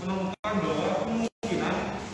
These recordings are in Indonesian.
menemukan bahwa kemungkinan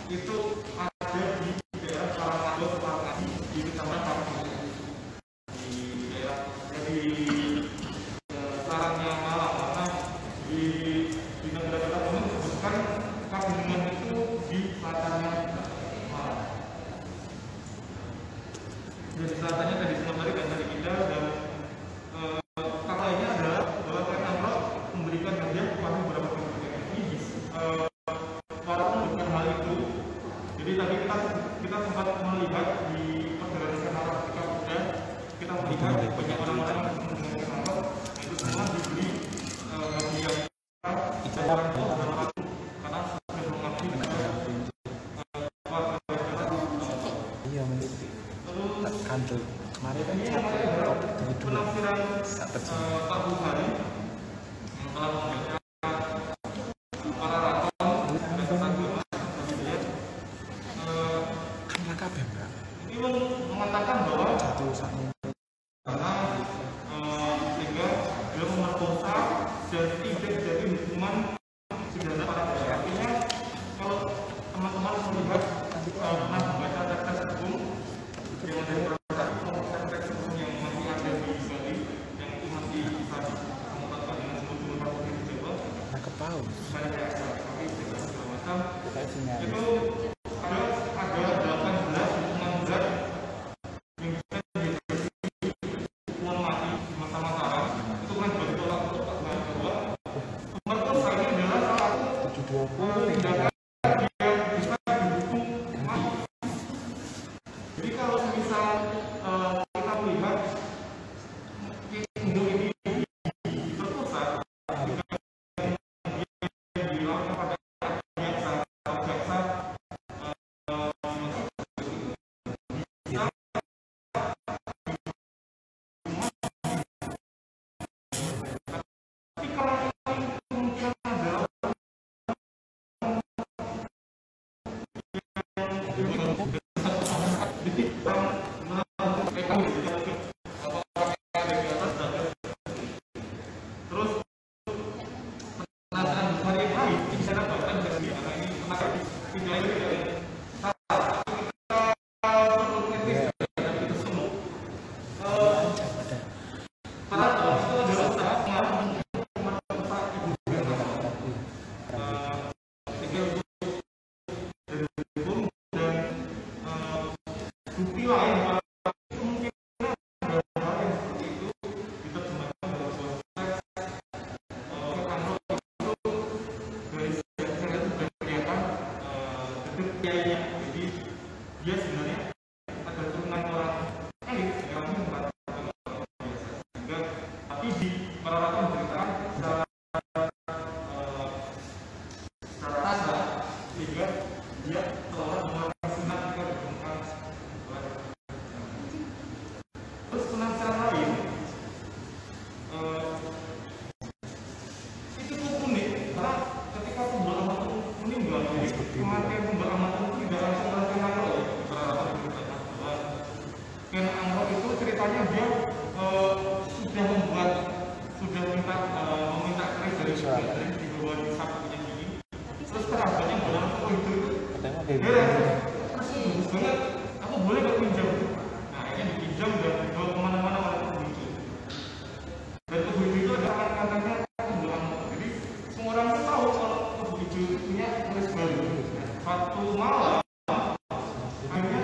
itu ada 18 hukuman berat yang bisa dieksekusi hukuman mati di masa Mataram. Itu kan bagi tolak ukur dengan kedua. Pemerkosa ini adalah salah satu tindakan yang bisa dihukum mati. Jadi kalau misal kita melihat Indo ini diperkosa dia dilakukan pada jaksa tapi kalau kemungkinan adalah terus penasihat besar yang lain bisa dapatkan dari karena ini penasihat tidak ini kita perlu kritis terhadap itu semua. Para itu adalah saat mengalami merasa ibu tinggal dari hukum dan bukti lain kemungkinan ada hal yang seperti itu diterjemahkan dalam sebuah teks. Dari saya itu kelihatan detailnya. Jadi dia sebenarnya ada turunan orang elit yang bukan orang biasa, sehingga tapi di peralatan pemberitaan secara rasa sehingga dia seolah mengeluarkan sinar jika ditemukan oleh terus penafsiran lain itu tuh unik karena ketika Tunggul Ahmad meninggal, jadi kematian Tunggul Ahmad itu tidak langsung melakukan oleh peralatan pemberitaan bahwa Ken Amro itu ceritanya dia sudah meminta keris dari Sumatera di bawah di sapunya gini, terus kerabatnya bilang itu terus bagus banget, aku boleh gak pinjam? Nah akhirnya dipinjam dan dibawa kemana-mana oleh Tugu Ijo, dan Tugu Ijo itu ada kata-katanya Tunggul Ahmad. Jadi semua orang itu tahu kalau Tugu Ijo itu punya keris baru. Suatu malam akhirnya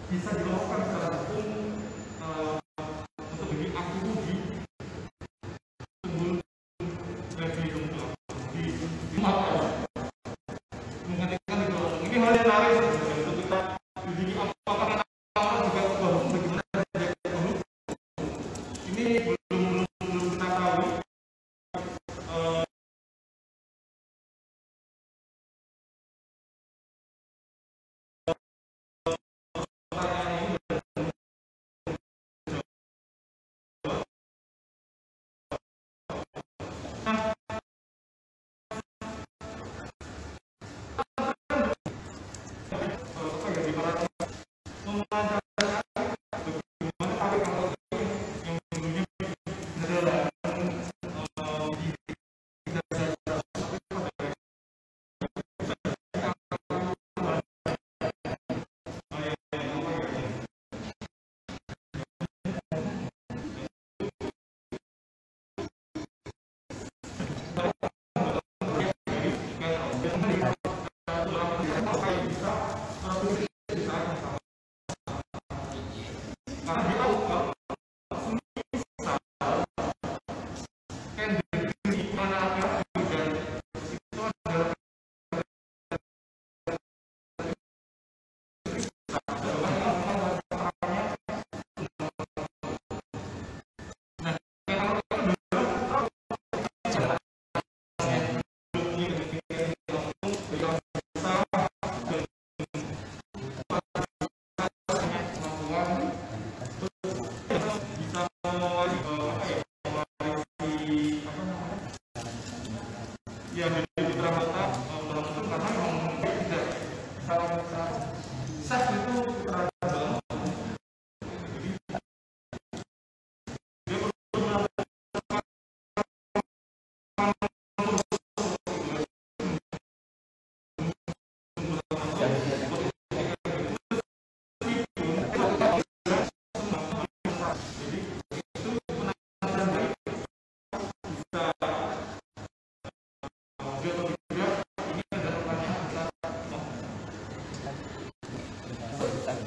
bisa dilakukan secara hukum untuk bikin aksi rugi Tunggul dan di Tunggul di mata mengatakan itu ini hal yang lain untuk kita jadi apakah orang juga sebuah hukum bagaimana saja ini belum kita tahu. Ya, dari Putra Mata, karena memang tidak sah itu terhadap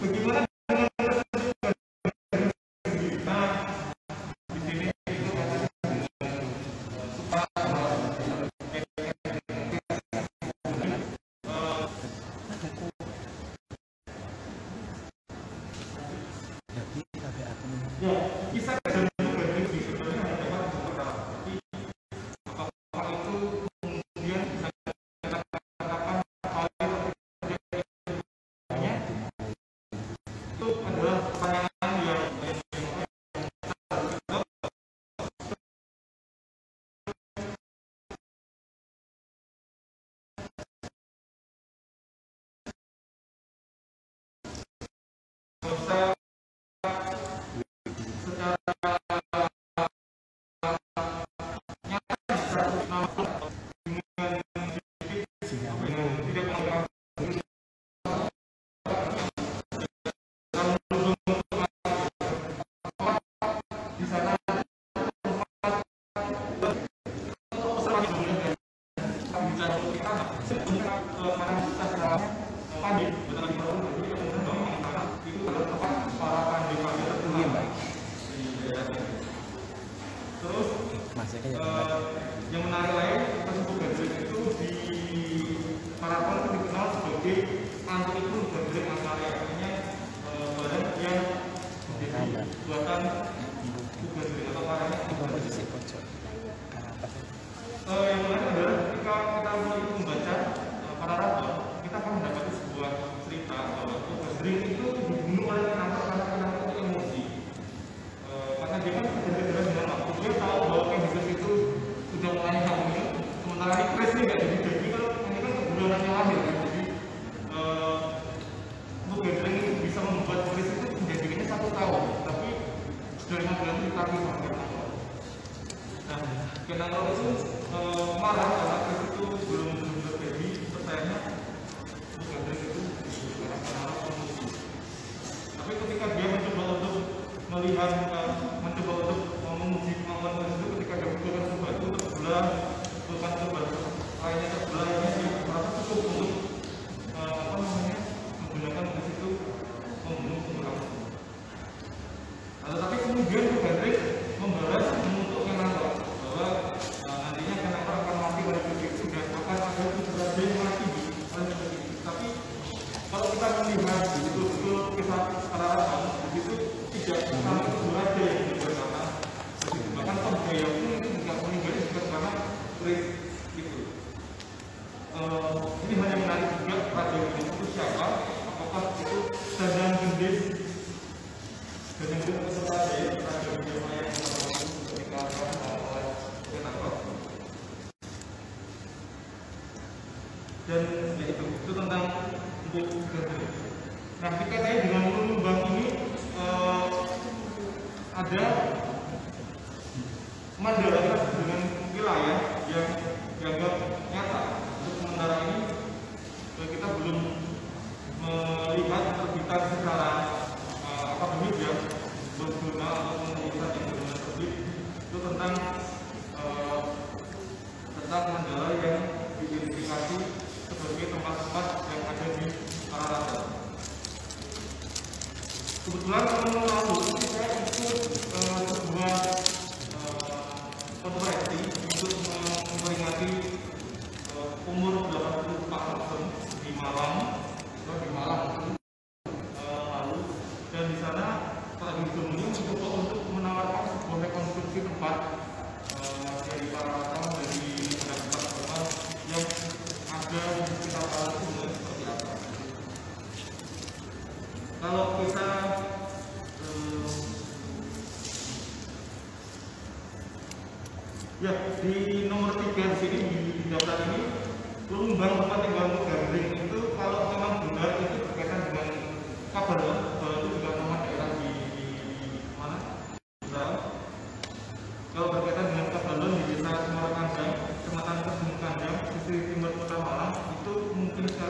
bagaimana ya, kisah dan ganti sebenarnya hanya dapat berkata, tapi apakah itu kemudian bisa dikatakan oleh itu adalah pertanyaan yang bisa yang menarik lain tersebut Gandrik itu di Paragon itu dikenal sebagai anti-itu Gandrik Asaria, artinya barang yang buatan Gandrik atau karanya yang menarik adalah ketika kita membaca Paragon, kita akan mendapati sebuah cerita bahwa Gandrik itu dibunuh oleh Kinator karena Kinator itu emosi, karena dia kan berbeda dengan waktu. Dia tahu bahwa Kinator itu sudah mulai hamil, sementara ini Chris ini nggak jadi kalau ini kan keburuan yang lahir kan. Jadi untuk Gandrik itu bisa membuat Chris itu menjadikannya 1 tahun, tapi sudah 5 bulan itu ditarik sama Kinator. Nah, Kinator itu marah karena Chris itu belum terjadi, percayanya untuk Gandrik itu karena emosi. Tapi ketika dia mencoba untuk melihat, mencoba untuk menguji kemampuan Chris itu, ketika dia membutuhkan sesuatu terbelah, bukan terbelah lainnya terbelahnya dia merasa cukup untuk menggunakan Chris itu membunuh Kinator. Tapi kemudian Gandrik membalas untuk Kinator bahwa nantinya Kinator akan mati pada titik itu dan akan ada beberapa yang mati pada titik itu. Tapi kalau kita melihat betul-betul kisah Paragon, itu tidak sama itu ada yang berkata, bahkan Tombaya pun itu juga meninggal juga karena Chris itu. Ini hanya menarik juga Raja Gendis itu siapa? Apakah itu Danang Gendis? Danang Gendis peserta dari Raja Gendis yang ketika oleh Kinator. Dan ya itu tentang untuk Gandrik. Nah, kita tadi dengan Lumbang ini ada Mandala dengan wilayah yang dianggap nyata. Untuk sementara ini kita belum melihat terbitan secara akademik ya, jurnal atau penelitian yang benar terbit itu tentang Mandala yang diidentifikasi sebagai tempat-tempat yang ada di Paragon. Kebetulan tahun lalu saya ikut sebuah konferensi untuk memperingati umur 84 tahun di Malang lalu, dan di sana tradisi ini mencoba untuk menawarkan sebuah rekonstruksi tempat dari Paragon dari tempat-tempat yang ada di sekitar Paragon seperti apa. Kalau kita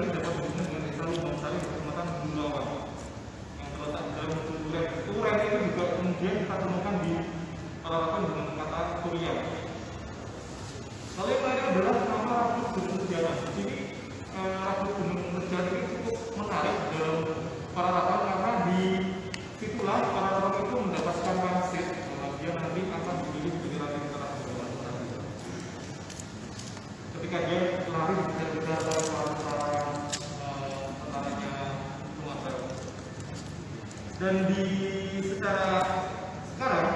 ini dapat dihubungkan dengan desa Lubang Sari di Kecamatan Bulawan yang terletak di dalam Turen. Turen itu juga kemudian kita temukan di Parapan dengan kata Turian. Lalu yang lainnya adalah nama Rambut Gunung Sejarah. Jadi Rambut Gunung Sejarah ini cukup menarik dalam Parapan karena di situlah Parapan itu mendapatkan wangsit bahwa dia nanti akan dipilih menjadi raja internasional. Ketika dia lari dikejar-kejar oleh para tentaranya Sumatera. Dan di secara sekarang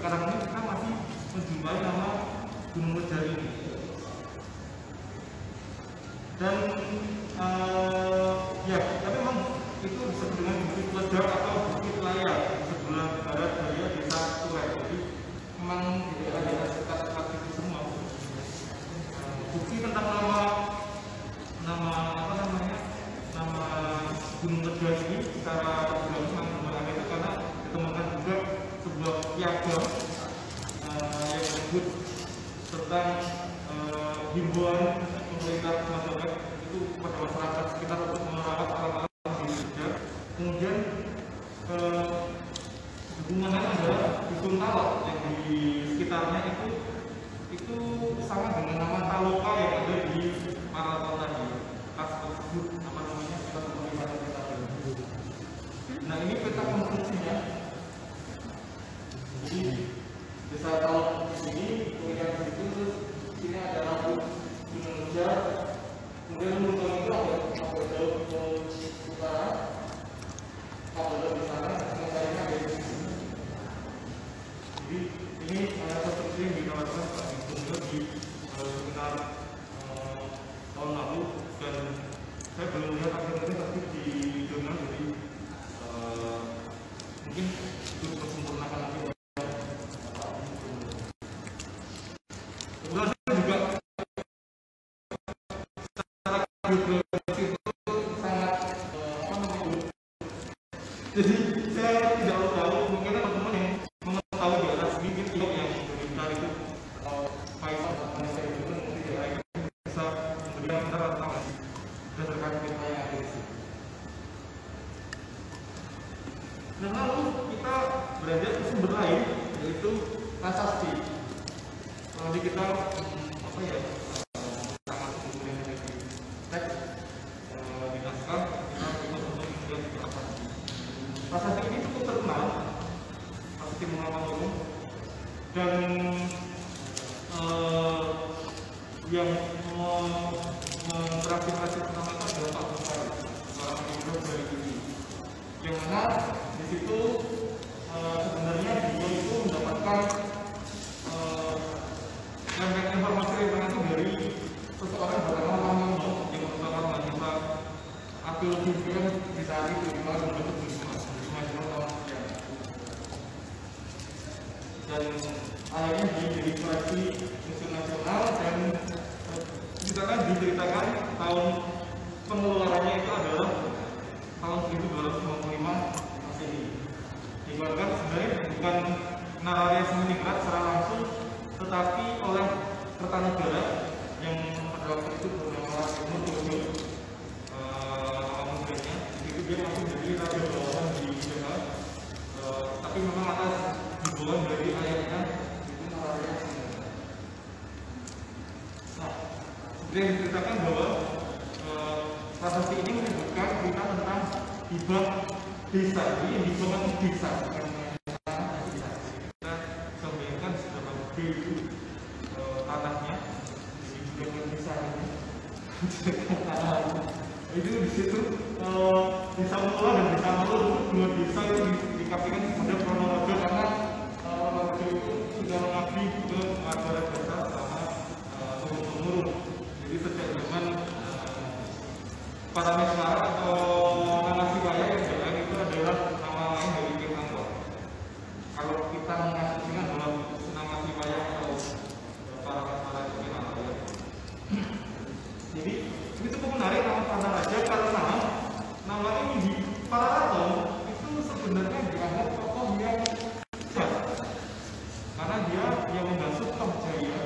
sekarang ini kita masih menjumpai nama Gunung Lejar ini. Dan ya, tapi memang itu disebut dengan Bukit Lejar atau Bukit Layar di sebelah barat dari desa Turen. Jadi memang di daerah sekitar itu semua. Bukti tentang nama Gunung Lejar ini secara jelas memang itu karena ditemukan juga sebuah piagam yang menyebut tentang himbauan pemerintah masyarakat itu kepada masyarakat sekitar untuk merawat alam-alam di Lejar. Kemudian hubungannya adalah dusun Talok yang di sekitarnya itu sama dengan nama Taloka yang ada di Paraton tadi. Tas tersebut apa namanya kita temui pada peta. Nah ini peta konstruksinya. Jadi desa Talok di sini, kemudian di situ terus sini ada Rambut Gunung Lejar, kemudian Luntang itu ada jauh ke utara, ada di sana, kemudian ada di sini. Jadi ini konstruksi yang ditawarkan Pak Gubernur di sekitar tahun lalu dan saya belum lihat akhirnya tapi di jurnal jadi mungkin itu tersempurnakan lagi. Kemudian saya juga secara geografis itu sangat jadi saya tidak tahu mungkin teman-teman yang mengetahui daerah sedikit yang berbicara itu Faisal dan saya itu mungkin daerah itu bisa memberikan tentang berdasarkan peta yang ada di sini. Nah lalu kita beranjak ke sumber lain yaitu prasasti. Nanti kita sangat sumber yang ada di teks di naskah kita coba untuk melihat prasasti. Prasasti ini cukup terkenal, prasasti Muhammad Umum dan yang menteraksi pertama itu adalah Pak Besar, seorang gubernur dari ini. Yang mana di situ sebenarnya dia itu mendapatkan informasi dari seseorang bernama Lamono yang merupakan mahasiswa arkeologi di saat itu di mana membentuk Wisma tahun sekian. Dan akhirnya jadi koleksi museum nasional dan kita kan diceritakan tahun pengeluarannya itu adalah tahun 1255 Masehi. Dikeluarkan sebenarnya bukan Nararya Semeningrat secara langsung, tetapi oleh Kertanegara yang pada waktu itu bernama Timur Turjo mudanya. Itu dia masih jadi raja bawahan di Jawa, tapi memang atas himbauan dari ayahnya itu Nararya Semeningrat. Nah, seperti yang diceritakan bahwa prasasti ini menyebutkan cerita tentang hibah desa. Jadi hibah itu desa, bukan desa. Kita bisa membayangkan seberapa gede itu tanahnya, jadi juga desa ini. Itu di situ desa Mula dan desa Malu itu dua desa itu dikasihkan kepada Purnorejo karena Purnorejo itu sudah mengabdi ke masyarakat desa selama turun-temurun. Jadi sejak zaman para Mesmara atau nama Sibaya yang jalan itu adalah nama lain dari King Angkor. Kalau kita mengasihkan dalam nama Sibaya atau para Mesmara itu King Angkor. Jadi itu cukup menarik nama Panaraja karena nama ini di Paraton itu sebenarnya dianggap tokoh yang jahat karena dia yang membasuh Tohjaya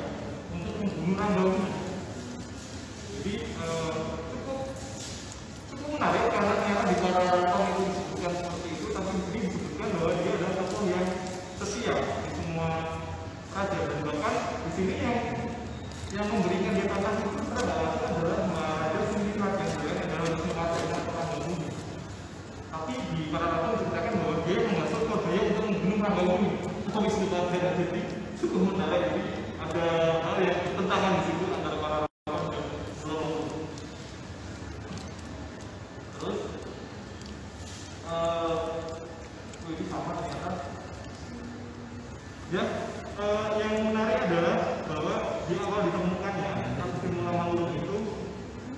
untuk membunuh Ranggauni. Jadi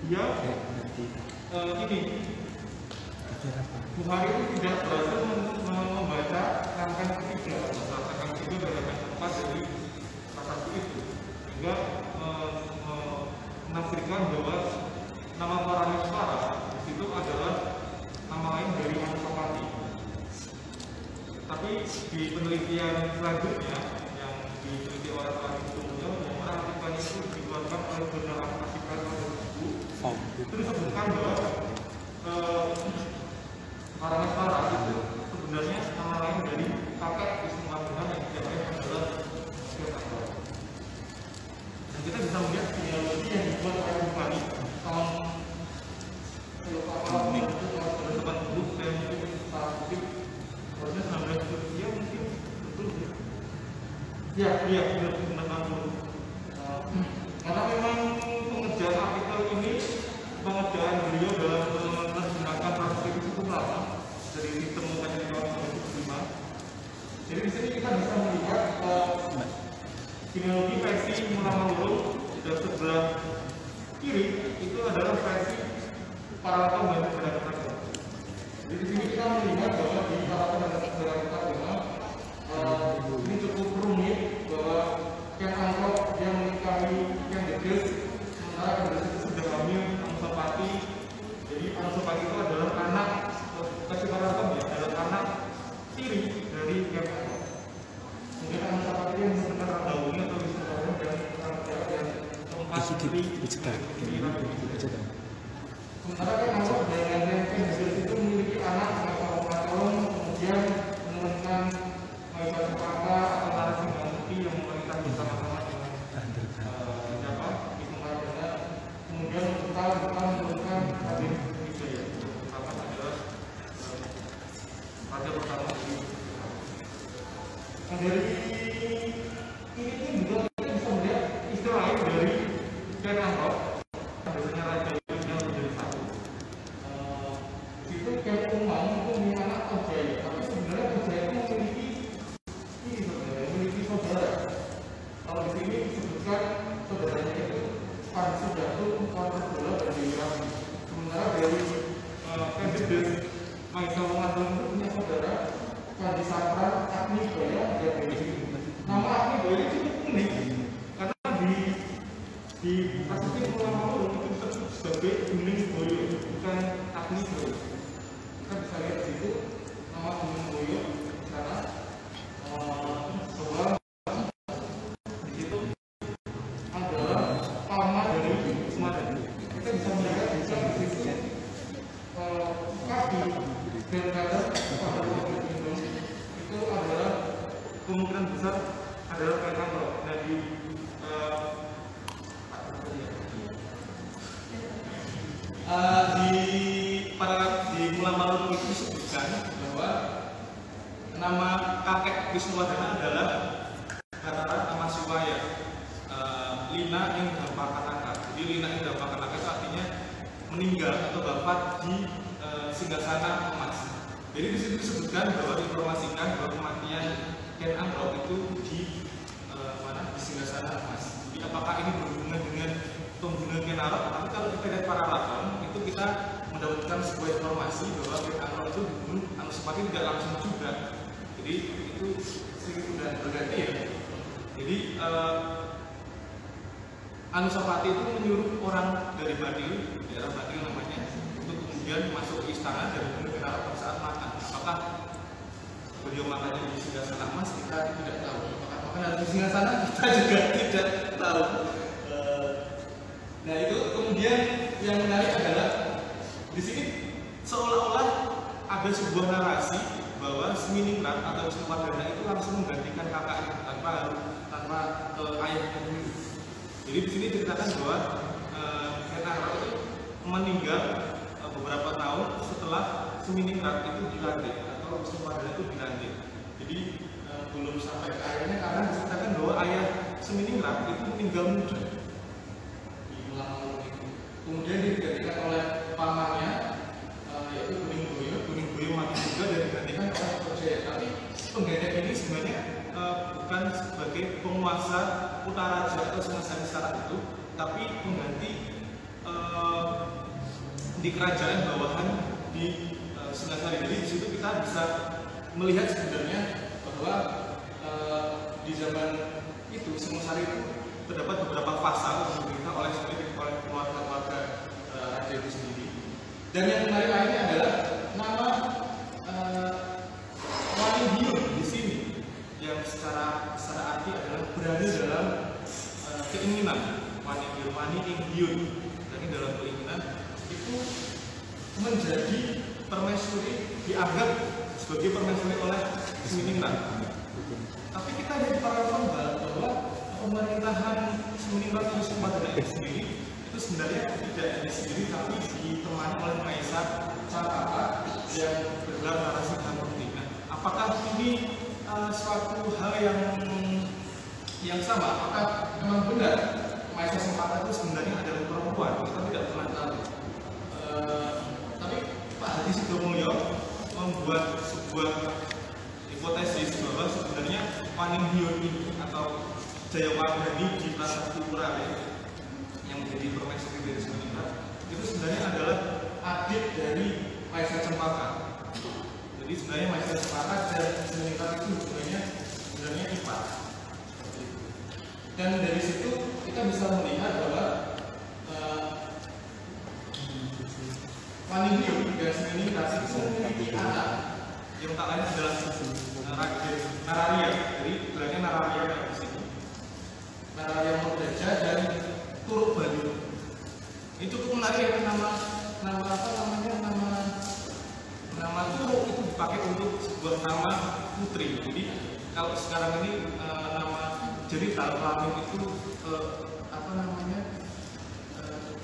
dia ini Bukhari itu tidak berhasil membaca rangkaian ketiga atau rangkaian ketiga dari rangkaian keempat dari prasasti itu, sehingga menafsirkan bahwa nama Parameswara di situ adalah nama lain dari Anusapati. Tapi di penelitian selanjutnya yang diteliti oleh orang itu yang mengartikan itu dikeluarkan oleh jurnal Artikel itu disebutkan bahwa Parameswara itu sebenarnya nama lain dari kakek Wisnuwardana yang dijalankan adalah Tirtangga. Dan kita bisa melihat genealogi yang dibuat oleh Bukhari tahun 1980 saya mungkin salah kutip harusnya 19 ya mungkin betul ya iya 1960 karena memang pengerjaan artikel ini pengerjaan beliau dalam menerjemahkan prasasti itu cukup lama dari sistem mengkaji tahun 2005. Jadi di sini kita bisa melihat genealogi versi mula-mula dan sebelah kiri itu adalah versi Paralaton dan Negara-Negara. Jadi di sini kita melihat bahwa di Paralaton dan Negara-Negara ini cukup rumit bahwa Ken Angkok yang menikahi Ken Dedes, sementara Ken Dedes itu sudah hamil Anusapati. Jadi Anusapati itu adalah anak versi Paralaton ya, adalah anak tiri dari Ken Angkok. Kemudian Anusapati yang sebenarnya daunnya atau Wisnuwardana dan keempat tiri. Sementara Ken Angkok dengan Ken Dedes itu memiliki anak Masalah Pacolong, kemudian menurunkan Maisa Cepaka atau Narasinghamukti yang memerintah bersama-sama dengan siapa? Wisnuwardana. Kemudian menurunkan Raden Wijaya. Pertama adalah raja pertama di. Nah dari ini pun juga kita bisa melihat istilah lain dari Ken Angkok. Biasanya raja yang menjadi satu. Itu Ken Umang itu punya anak Wijaya, tapi sebenarnya Wijaya itu memiliki saudara. Kalau di sini disebutkan saudaranya itu Panji Datuk, Kartobola dan Dewi Rami. Sementara dari Ken Dedes, Maisa Wongadon itu punya saudara Panji Sapran, Agni Boya dan Dewi. Nama Agni Boya itu cukup unik karena di prasasti mula-mula itu disebut sebagai Gunung Boyo, bukan Agni Boyo. Kita bisa lihat di situ nama Gunung Boyo di sana bahwa di situ adalah paman dari Sumatera. Kita bisa melihat juga di situ kaki dan kata pada waktu itu adalah kemungkinan besar adalah Ken Angkok. Dan di mula-mula itu disebutkan bahwa nama kakek Wisnuwardana adalah Hatara Amaswaya Lina ing Dampakanaka. Jadi Lina ing Dampakanaka itu artinya meninggal atau wafat di singgasana emas. Jadi di situ disebutkan bahwa diinformasikan bahwa kematian Ken Angkok itu di di singgasana emas. Jadi apakah ini berhubungan dengan pembunuhan Ken Arok? Tapi kalau kita lihat Paralaton itu kita mendapatkan sebuah informasi bahwa Ken Angkok itu dibunuh Anusapati tidak langsung juga. Jadi itu sudah berganti ya. Jadi Anusapati itu menyuruh orang dari Badil, daerah Badil namanya, untuk kemudian masuk ke istana dan membunuh Ken Arok pada saat makan. Apakah beliau makannya di singgasana emas? Kita tidak tahu. Apakah makan di singgasana? Kita juga tidak tahu. Nah itu kemudian yang menarik adalah di sini seolah-olah ada sebuah narasi bahwa Seminingrat atau Wisnuwardana itu langsung menggantikan kakaknya tanpa ayahnya dulu. Jadi di sini ceritakan bahwa Ken Angkok itu meninggal beberapa tahun setelah Seminingrat itu dilantik atau Wisnuwardana itu dilantik. Jadi belum sampai ke ayahnya karena diceritakan bahwa ayah Seminingrat itu meninggal muda. Kemudian digantikan oleh pamannya yaitu Gunung Boyo mati juga dan digantikan oleh Wijaya. Tapi penggantian ini sebenarnya bukan sebagai penguasa Utaraja atau Singasana itu, tapi pengganti di kerajaan bawahan di Singasari. Jadi di situ kita bisa melihat sebenarnya bahwa di zaman itu Singosari itu terdapat beberapa fasa pemerintah oleh keluarga-keluarga raja itu sendiri. Dan yang menarik lainnya adalah nama Waningium di sini yang secara arti adalah berada dalam keinginan. Waningium dan dalam keinginan itu menjadi permaisuri, dianggap sebagai permaisuri oleh Seminingrat. Tapi kita lihat paragraf bahwa pemerintahan Seminingrat Wisnuwardana itu sendiri itu sebenarnya tidak hanya sendiri, tapi ditemani oleh Maesha Cakapa yang bergelar narasi Harmoni. Nah, apakah ini suatu hal yang sama? Apakah memang benar Maesha Cakapa itu sebenarnya adalah perempuan? Kita tidak pernah tahu. Tapi Pak Hadi Sidomulyo membuat sebuah hipotesis bahwa sebenarnya Waningium ini atau Jayawardhani di Prasasti Urare yang menjadi permaisuri dari Seminingrat itu sebenarnya adalah adik dari Maesha Cempaka. Jadi sebenarnya Maesha Cempaka dan Seminingrat itu sebenarnya ipar. Dan dari situ kita bisa melihat bahwa Waningium dan Seminingrat itu memiliki anak yang tak lain adalah Raden Nararia. Jadi gelarnya Nararia di sini. Nararia Mordaja dan Turuk Balu. Ini cukup menarik ya, nama Turuk itu dipakai untuk sebuah nama putri. Jadi kalau sekarang ini nama Jerita Lamin itu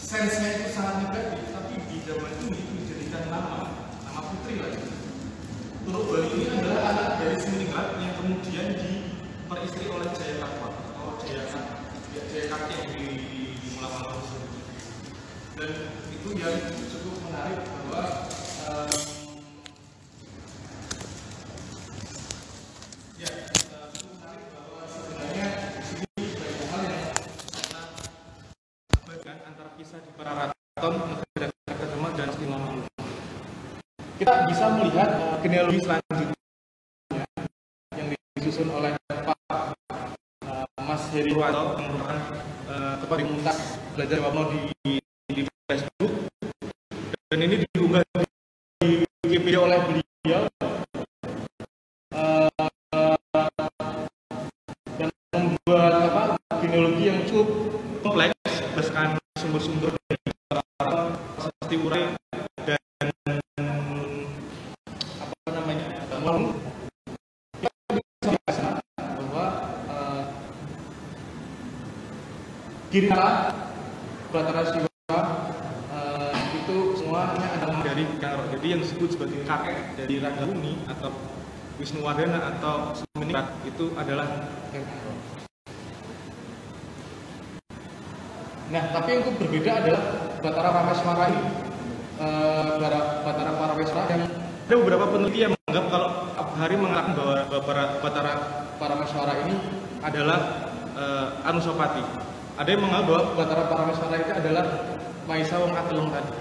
sense-nya itu sangat negatif, tapi di zaman ini itu dijadikan nama putri lagi. Turuk Balu ini adalah anak dari Seminingrat yang kemudian diperistri oleh Jayakatwa atau Jayakatwa yang di Mula-Mula tersebut. Dan itu yang cukup menarik bahwa cukup menarik bahwa sebenarnya di sini banyak hal yang kita abaikan antara kisah di Pararaton, Negara Kedema dan Simalungun. Kita bisa melihat genealogi selanjutnya yang disusun oleh Pak Mas Heri Purwanto yang merupakan ketua Muntas belajar Wapno di Facebook, dan ini diunggah di Wikipedia oleh beliau dan membuat genealogi yang cukup kompleks berdasarkan sumber-sumber dari Prasasti Urare dan bahwa Giripala, Batara Siwa itu semuanya adalah dari Karo. Jadi yang disebut sebagai kakek dari Raga Uni atau Wisnuwardana atau Seminingrat itu adalah Karo. Nah, tapi yang berbeda adalah Batara Parameswara ini. Batara Parameswara yang ada beberapa peneliti yang menganggap kalau Hari mengatakan bahwa Batara Parameswara ini adalah Anusapati. Ada yang menganggap bahwa Batara Parameswara itu adalah Maesha Wong Adeleng tadi.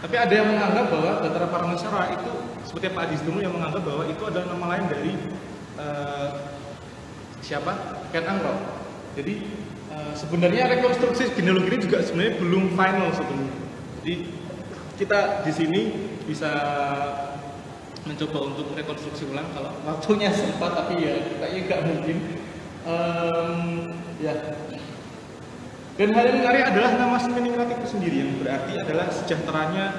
Tapi ada yang menganggap bahwa Batara Parameswara itu seperti Pak Hadi Sidomulyo yang menganggap bahwa itu adalah nama lain dari siapa? Ken Angro. Jadi sebenarnya rekonstruksi genealogi ini juga sebenarnya belum final sebenarnya. Jadi kita di sini bisa mencoba untuk rekonstruksi ulang kalau waktunya sempat, tapi ya kayaknya nggak mungkin. Ya. Dan hal yang menarik adalah nama Seminingrat itu sendiri yang berarti adalah sejahteranya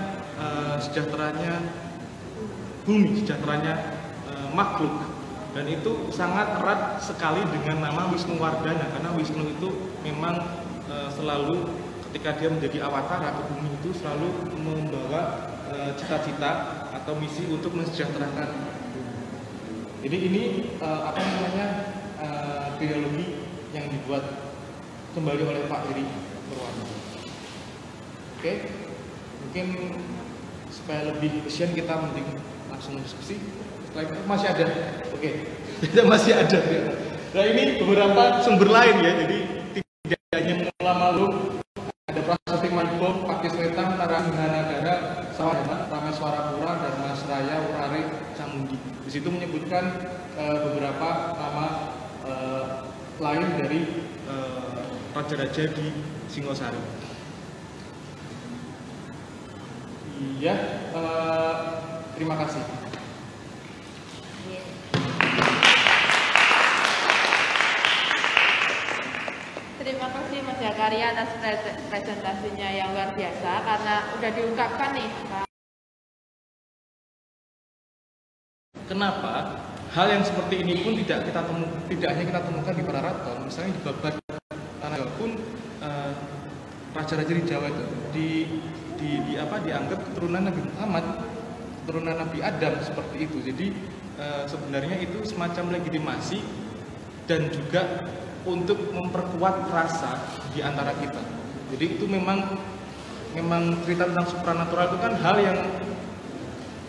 bumi, sejahteranya makhluk. Dan itu sangat erat sekali dengan nama Wisnuwardana, karena Wisnu itu memang selalu ketika dia menjadi awatara ke bumi itu selalu membawa cita-cita atau misi untuk mensejahterakan. Jadi ini genealogi yang dibuat kembali oleh Pak Heri Purwanto. Oke, mungkin supaya lebih efisien kita mending langsung diskusi. Setelah itu masih ada. Oke, kita masih ada. Nah, ini beberapa sumber lain ya. Jadi tidak hanya Mula-Malu, ada Satikman Bom, Pakis Wetan, Taranganagara, Sawadana, Rameswarapura, Dharmasraya, Urare, Camundi. Di situ menyebutkan beberapa nama lain dari raja-raja di Singosari. Iya, terima kasih. Terima kasih Mas Zakaria atas presentasinya yang luar biasa, karena udah diungkapkan nih. Kenapa hal yang seperti ini pun tidak hanya kita temukan di Pararaton, misalnya di Babat Tanah Jawa pun raja-raja di Jawa itu dianggap keturunan Nabi Muhammad, keturunan Nabi Adam seperti itu. Jadi sebenarnya itu semacam legitimasi dan juga untuk memperkuat rasa di antara kita. Jadi itu memang cerita tentang supranatural itu kan hal yang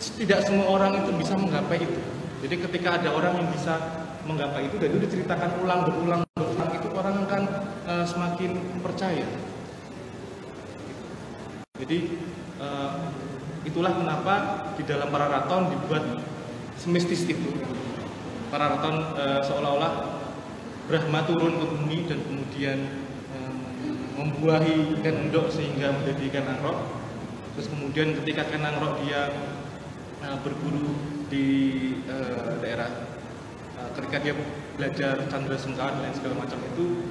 tidak semua orang itu bisa menggapai itu. Jadi ketika ada orang yang bisa menggapai itu dan itu diceritakan berulang itu orang akan semakin percaya. Jadi itulah kenapa di dalam Pararaton dibuat semistis itu. Pararaton seolah-olah Brahma turun ke bumi dan kemudian membuahi ikan endok sehingga menjadi ikan angrok. Terus kemudian ketika ikan angrok dia berburu di daerah, ketika dia belajar candra sengkala dan segala macam itu,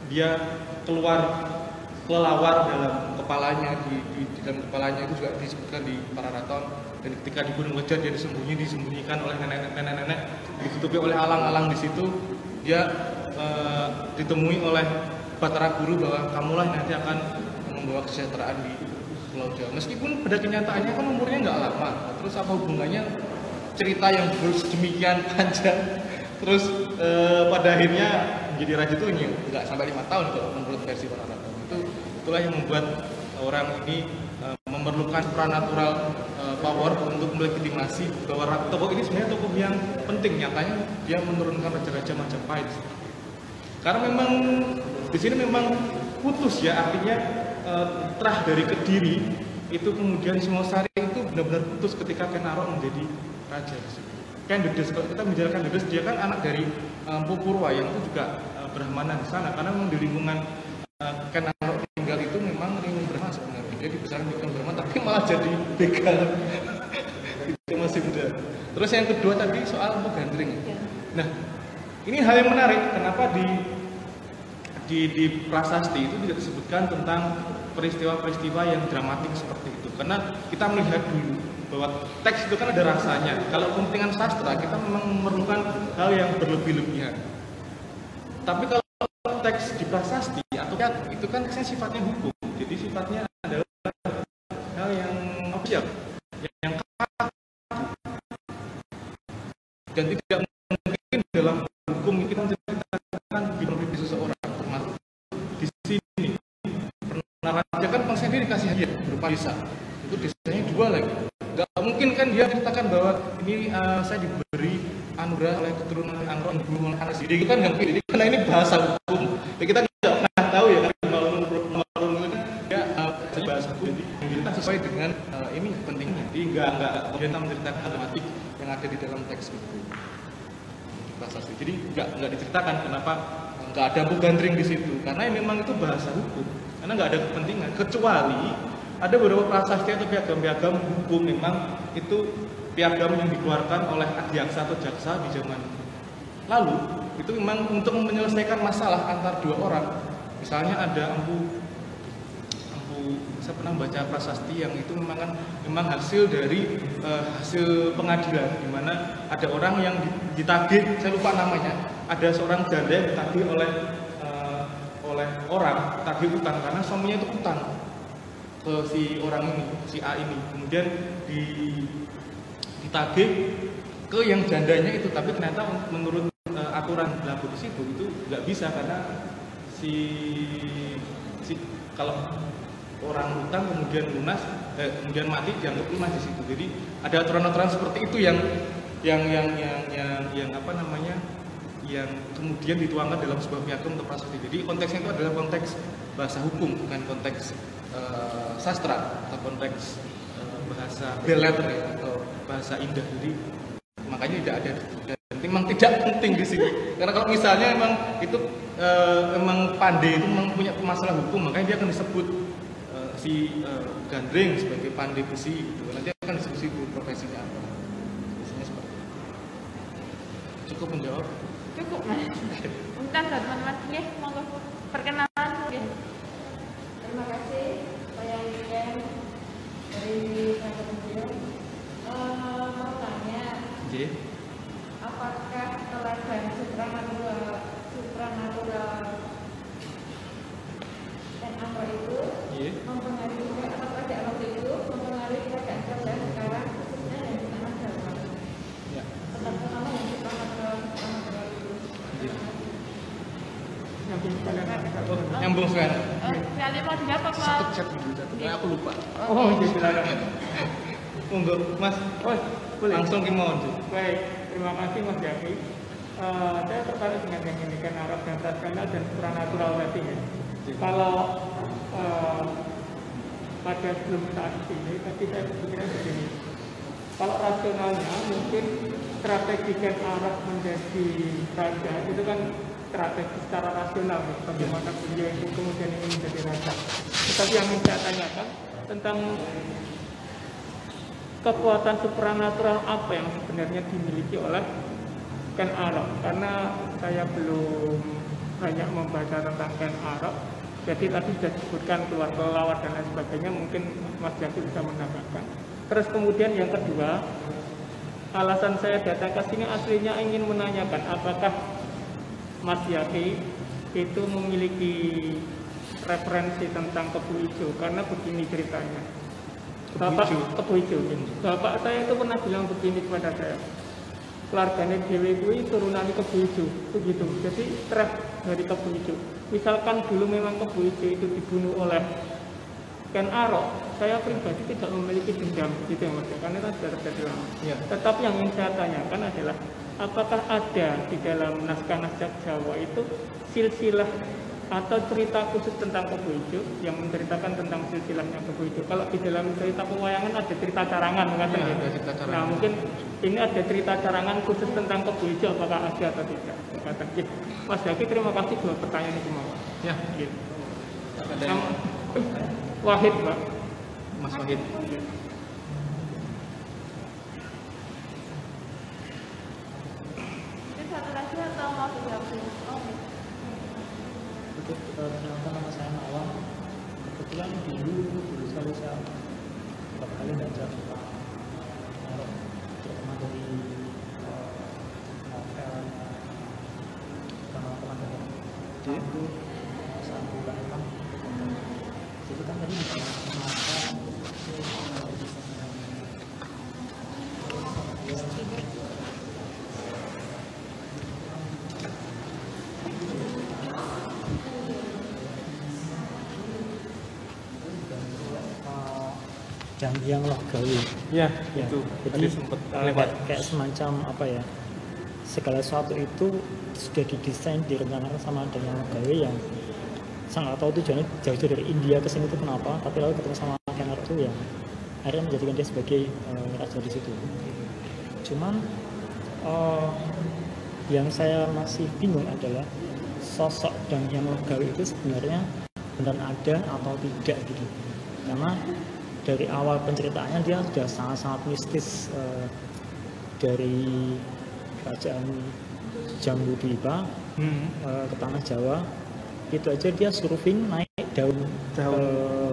dia keluar kelelawar dalam kepalanya, di dalam kepalanya itu juga disebutkan di Pararaton. Dan ketika di Gunung Wejar dia disembunyikan oleh nenek-nenek, ditutupi oleh alang-alang di situ. Dia ditemui oleh Batara Guru bahwa kamulah yang nanti akan membawa kesejahteraan di Pulau Jawa. Meskipun pada kenyataannya kan umurnya nggak lama. Terus apa hubungannya cerita yang demikian panjang? Terus pada akhirnya menjadi raja itu nggak sampai 5 tahun kalau menurut versi Pararaton. Itulah yang membuat orang ini memerlukan supranatural power untuk melegitimasi bahwa tokoh ini sebenarnya tokoh yang penting. Nyatanya dia menurunkan raja-raja Majapahit. Karena memang di sini memang putus ya, artinya terah dari Kediri itu kemudian Singosari itu benar-benar putus ketika Ken Arok menjadi raja. Ken Dedes, kalau kita menjalankan Dedes, dia kan anak dari Mpu Purwa yang itu juga Brahmana di sana. Karena memang di lingkungan Ken Arok tinggal itu memang lingkungan Brahmana sebenarnya. Dia dibesarkan di lingkungan Brahmana tapi malah jadi begal. Itu masih muda. Terus yang kedua tadi soal Empu Gandring. Nah, ini hal yang menarik. Kenapa di prasasti itu tidak disebutkan tentang peristiwa-peristiwa yang dramatik seperti itu? Karena kita melihat dulu bahwa teks itu kan ada rasanya. Kalau kepentingan sastra kita memang memerlukan hal yang berlebih-lebihan. Tapi kalau teks di prasasti atau itu kan sifatnya hukum. Jadi sifatnya adalah hal yang objek, yang kaku. Dan tidak mungkin dalam hukum kita menceritakan biografi seseorang. Termasuk di sini pernah raja kan sendiri dikasih hadiah berupa desa. Itu desanya 2 lagi. Gak mungkin kan dia ceritakan bahwa ini saya diberi anugerah oleh keturunan Angrok yang belum anak sendiri. Itu kan nggak mungkin. Karena ini bahasa hukum. Ya, kita tidak pernah tahu ya kan Malun itu ya bahasa hukum. Jadi kita sesuai dengan ini pentingnya. Jadi nggak kita menceritakan dramatik yang ada di dalam teks itu. Jadi nggak diceritakan kenapa nggak ada Empu Gandring di situ. Karena memang itu bahasa hukum. Karena nggak ada kepentingan. Kecuali ada beberapa prasasti atau piagam-piagam hukum memang itu piagam yang dikeluarkan oleh adiaksa atau jaksa di zaman lalu. Itu memang untuk menyelesaikan masalah antar 2 orang. Misalnya ada Empu, saya pernah baca prasasti yang itu memang hasil dari hasil pengadilan, di mana ada orang yang ditagih, saya lupa namanya. Ada seorang janda yang ditagih oleh orang tagih utang karena suaminya itu utang ke si orang ini, si A ini. Kemudian ditagih ke yang jandanya itu, tapi ternyata menurut aturan berlaku di situ itu nggak bisa karena si kalau orang hutang kemudian lunas, kemudian mati dianggap lunas di situ. Jadi ada aturan-aturan seperti itu yang apa namanya, yang kemudian dituangkan dalam sebuah piagam atau prasasti. Jadi konteksnya itu adalah konteks bahasa hukum, bukan konteks sastra atau konteks bahasa beletter ya, atau bahasa indah. Jadi makanya tidak ada, dan memang tidak penting di sini. Karena kalau misalnya memang itu memang pandai itu memang punya masalah hukum, makanya dia akan disebut si Gandring sebagai pandai besi gitu. Nanti akan diskusi profesinya apa. Biasanya seperti itu. Cukup menjawab? Cukup Mas. Untas Mas, ya, monggo perkenalan ya. Terima kasih saya Yen dari Kabupaten. Mau tanya, apakah teladan supranatural dan apa itu mempengaruhi atau pada waktu itu mempengaruhi keadaan kerja sekarang khususnya yang di tanah Jawa? Ya. Terutama yang supranatural itu. Nyambung sekarang. Sekali mau dijawab apa? Chat dulu, aku lupa. Oh, iya silakan. Monggo, Mas. Oh, boleh. Langsung kemauan. Baik, terima kasih Mas Jaki. Saya tertarik dengan yang ini kan Arab dan rasional dan supranatural tadi ya. Kalau pada sebelum saat ini tadi saya berpikirnya begini. Kalau rasionalnya mungkin strategi Ken Arok menjadi raja itu kan strategi secara rasional, bagaimana beliau itu kemudian ingin menjadi raja. Tetapi yang ingin saya tanyakan tentang kekuatan supranatural apa yang sebenarnya dimiliki oleh Ken Arok, karena saya belum banyak membaca tentang Ken Arok. Jadi tadi sudah disebutkan keluar kelelawar dan lain sebagainya, mungkin Mas Jaki bisa menambahkan. Terus kemudian yang kedua, alasan saya datang ke sini aslinya ingin menanyakan apakah Mas Jaki itu memiliki referensi tentang Kebu Ijo, karena begini ceritanya. Kebu Ijo. Bapak saya itu pernah bilang begini kepada saya, keluarganya Dewi itu turunan Kebu Ijo, begitu. Jadi track dari Kebu Ijo. Misalkan dulu memang Kebu Ijo itu dibunuh oleh Ken Arok, saya pribadi tidak memiliki dendam, gitu ya Mas, karena itu sudah terjadi lama. Ya. Tetapi yang ingin saya tanyakan adalah, apakah ada di dalam naskah-naskah Jawa itu silsilah atau cerita khusus tentang Kebu Ijo yang menceritakan tentang silsilahnya Kebu Ijo? Kalau di dalam cerita pewayangan ada cerita carangan, ya, ada cerita carangan. Nah mungkin ini ada cerita carangan khusus tentang Kebu Ijo, apakah ada atau tidak? Mas Jaki, terima kasih buat pertanyaan itu mau. Ya. Gitu. Wahid, Pak. Mas Wahid. Ini satu lagi atau mau dijawab? Perkenalkan, nama saya Nawang. Kebetulan dulu sekali saya beberapa kali belajar tentang Arok, terutama dari novel teman-teman itu saat buka emang itu kan tadi bisa yang logawi ya, itu jadi sempat kayak semacam apa ya, segala sesuatu itu sudah didesain direncanakan sama ada yang logawi yang saya nggak tahu tujuannya jauh-jauh dari India ke sini itu kenapa, tapi lalu ketemu sama Ken Arok itu yang akhirnya menjadikan dia sebagai raja di situ. Cuman yang saya masih bingung adalah sosok dan yang logawi itu sebenarnya benar ada atau tidak gitu, karena dari awal penceritaannya dia sudah sangat-sangat mistis, dari kerajaan Jambudwipa ke tanah Jawa itu aja dia surfing naik daun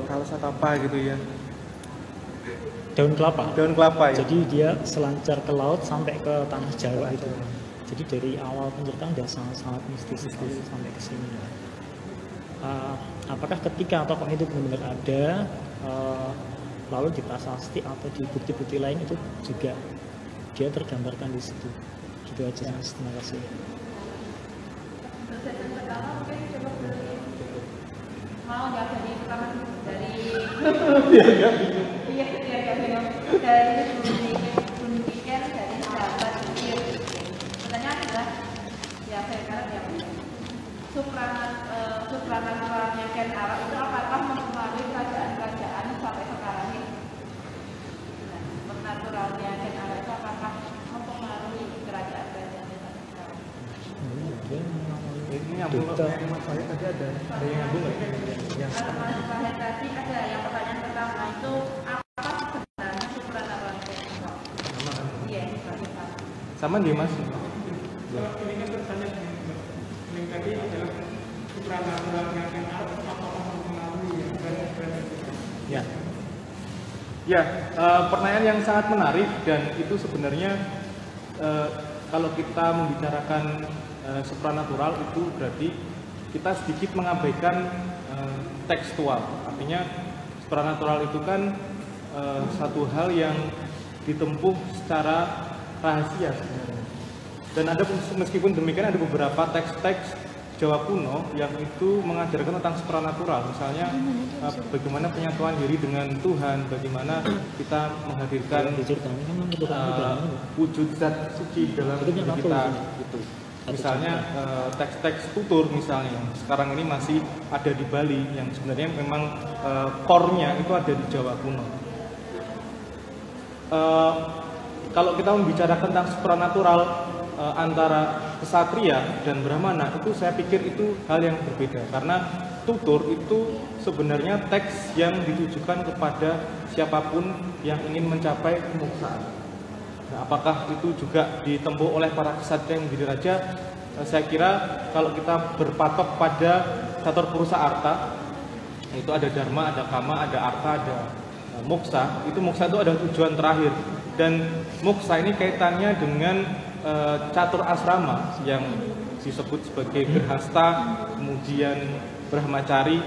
Kalsatapa gitu ya, daun kelapa ya. Jadi dia selancar ke laut sampai ke tanah Jawa itu. Jadi dari awal penceritaan dia sangat-sangat mistis sampai ke sini. Apakah ketika tokoh itu benar-benar ada, lalu di prasasti atau di bukti-bukti lain itu juga dia tergambarkan di situ. Gitu aja, Mas. Terima kasih. Yang pertama mungkin coba beli mau nggak dari pertama dari dari Bumi Pikir dari sahabat pikir. Pertanyaan adalah ya saya kira ya supranatural supranaturalnya Ken Arok itu apakah mempengaruhi kerajaan-kerajaan sampai sekarang ini? Nah, supernaturalnya Ken Arok itu apakah mempengaruhi kerajaan-kerajaan sampai sekarang? Ini nyambung yang Mas Wahid tadi ada yang nyambung nggak? Kalau Mas Wahid tadi ada yang pertanyaan pertama itu apa sebenarnya supranatural Ken Arok? Iya, sama dia Mas. Kalau ini kan bertanya yang tadi adalah supranatural yang Arok apakah mempengaruhi ya. Ya, pertanyaan yang sangat menarik dan itu sebenarnya kalau kita membicarakan supranatural itu berarti kita sedikit mengabaikan tekstual. Artinya supranatural itu kan satu hal yang ditempuh secara rahasia sebenarnya. Dan ada meskipun demikian ada beberapa teks-teks Jawa kuno yang itu mengajarkan tentang supranatural. Misalnya bagaimana penyatuan diri dengan Tuhan, bagaimana kita menghadirkan wujud zat suci dalam diri kita gitu. Misalnya teks-teks tutur misalnya sekarang ini masih ada di Bali yang sebenarnya memang core-nya itu ada di Jawa kuno. Kalau kita membicarakan tentang supranatural antara kesatria dan brahmana itu saya pikir itu hal yang berbeda karena tutur itu sebenarnya teks yang ditujukan kepada siapapun yang ingin mencapai kemoksaan. Nah, apakah itu juga ditempuh oleh para kesatria yang menjadi raja? Saya kira kalau kita berpatok pada catur purusa arta, itu ada dharma, ada kama, ada arta, ada moksa. Itu moksa itu adalah tujuan terakhir dan moksa ini kaitannya dengan catur asrama yang disebut sebagai Gerhasta, kemudian Brahmacari,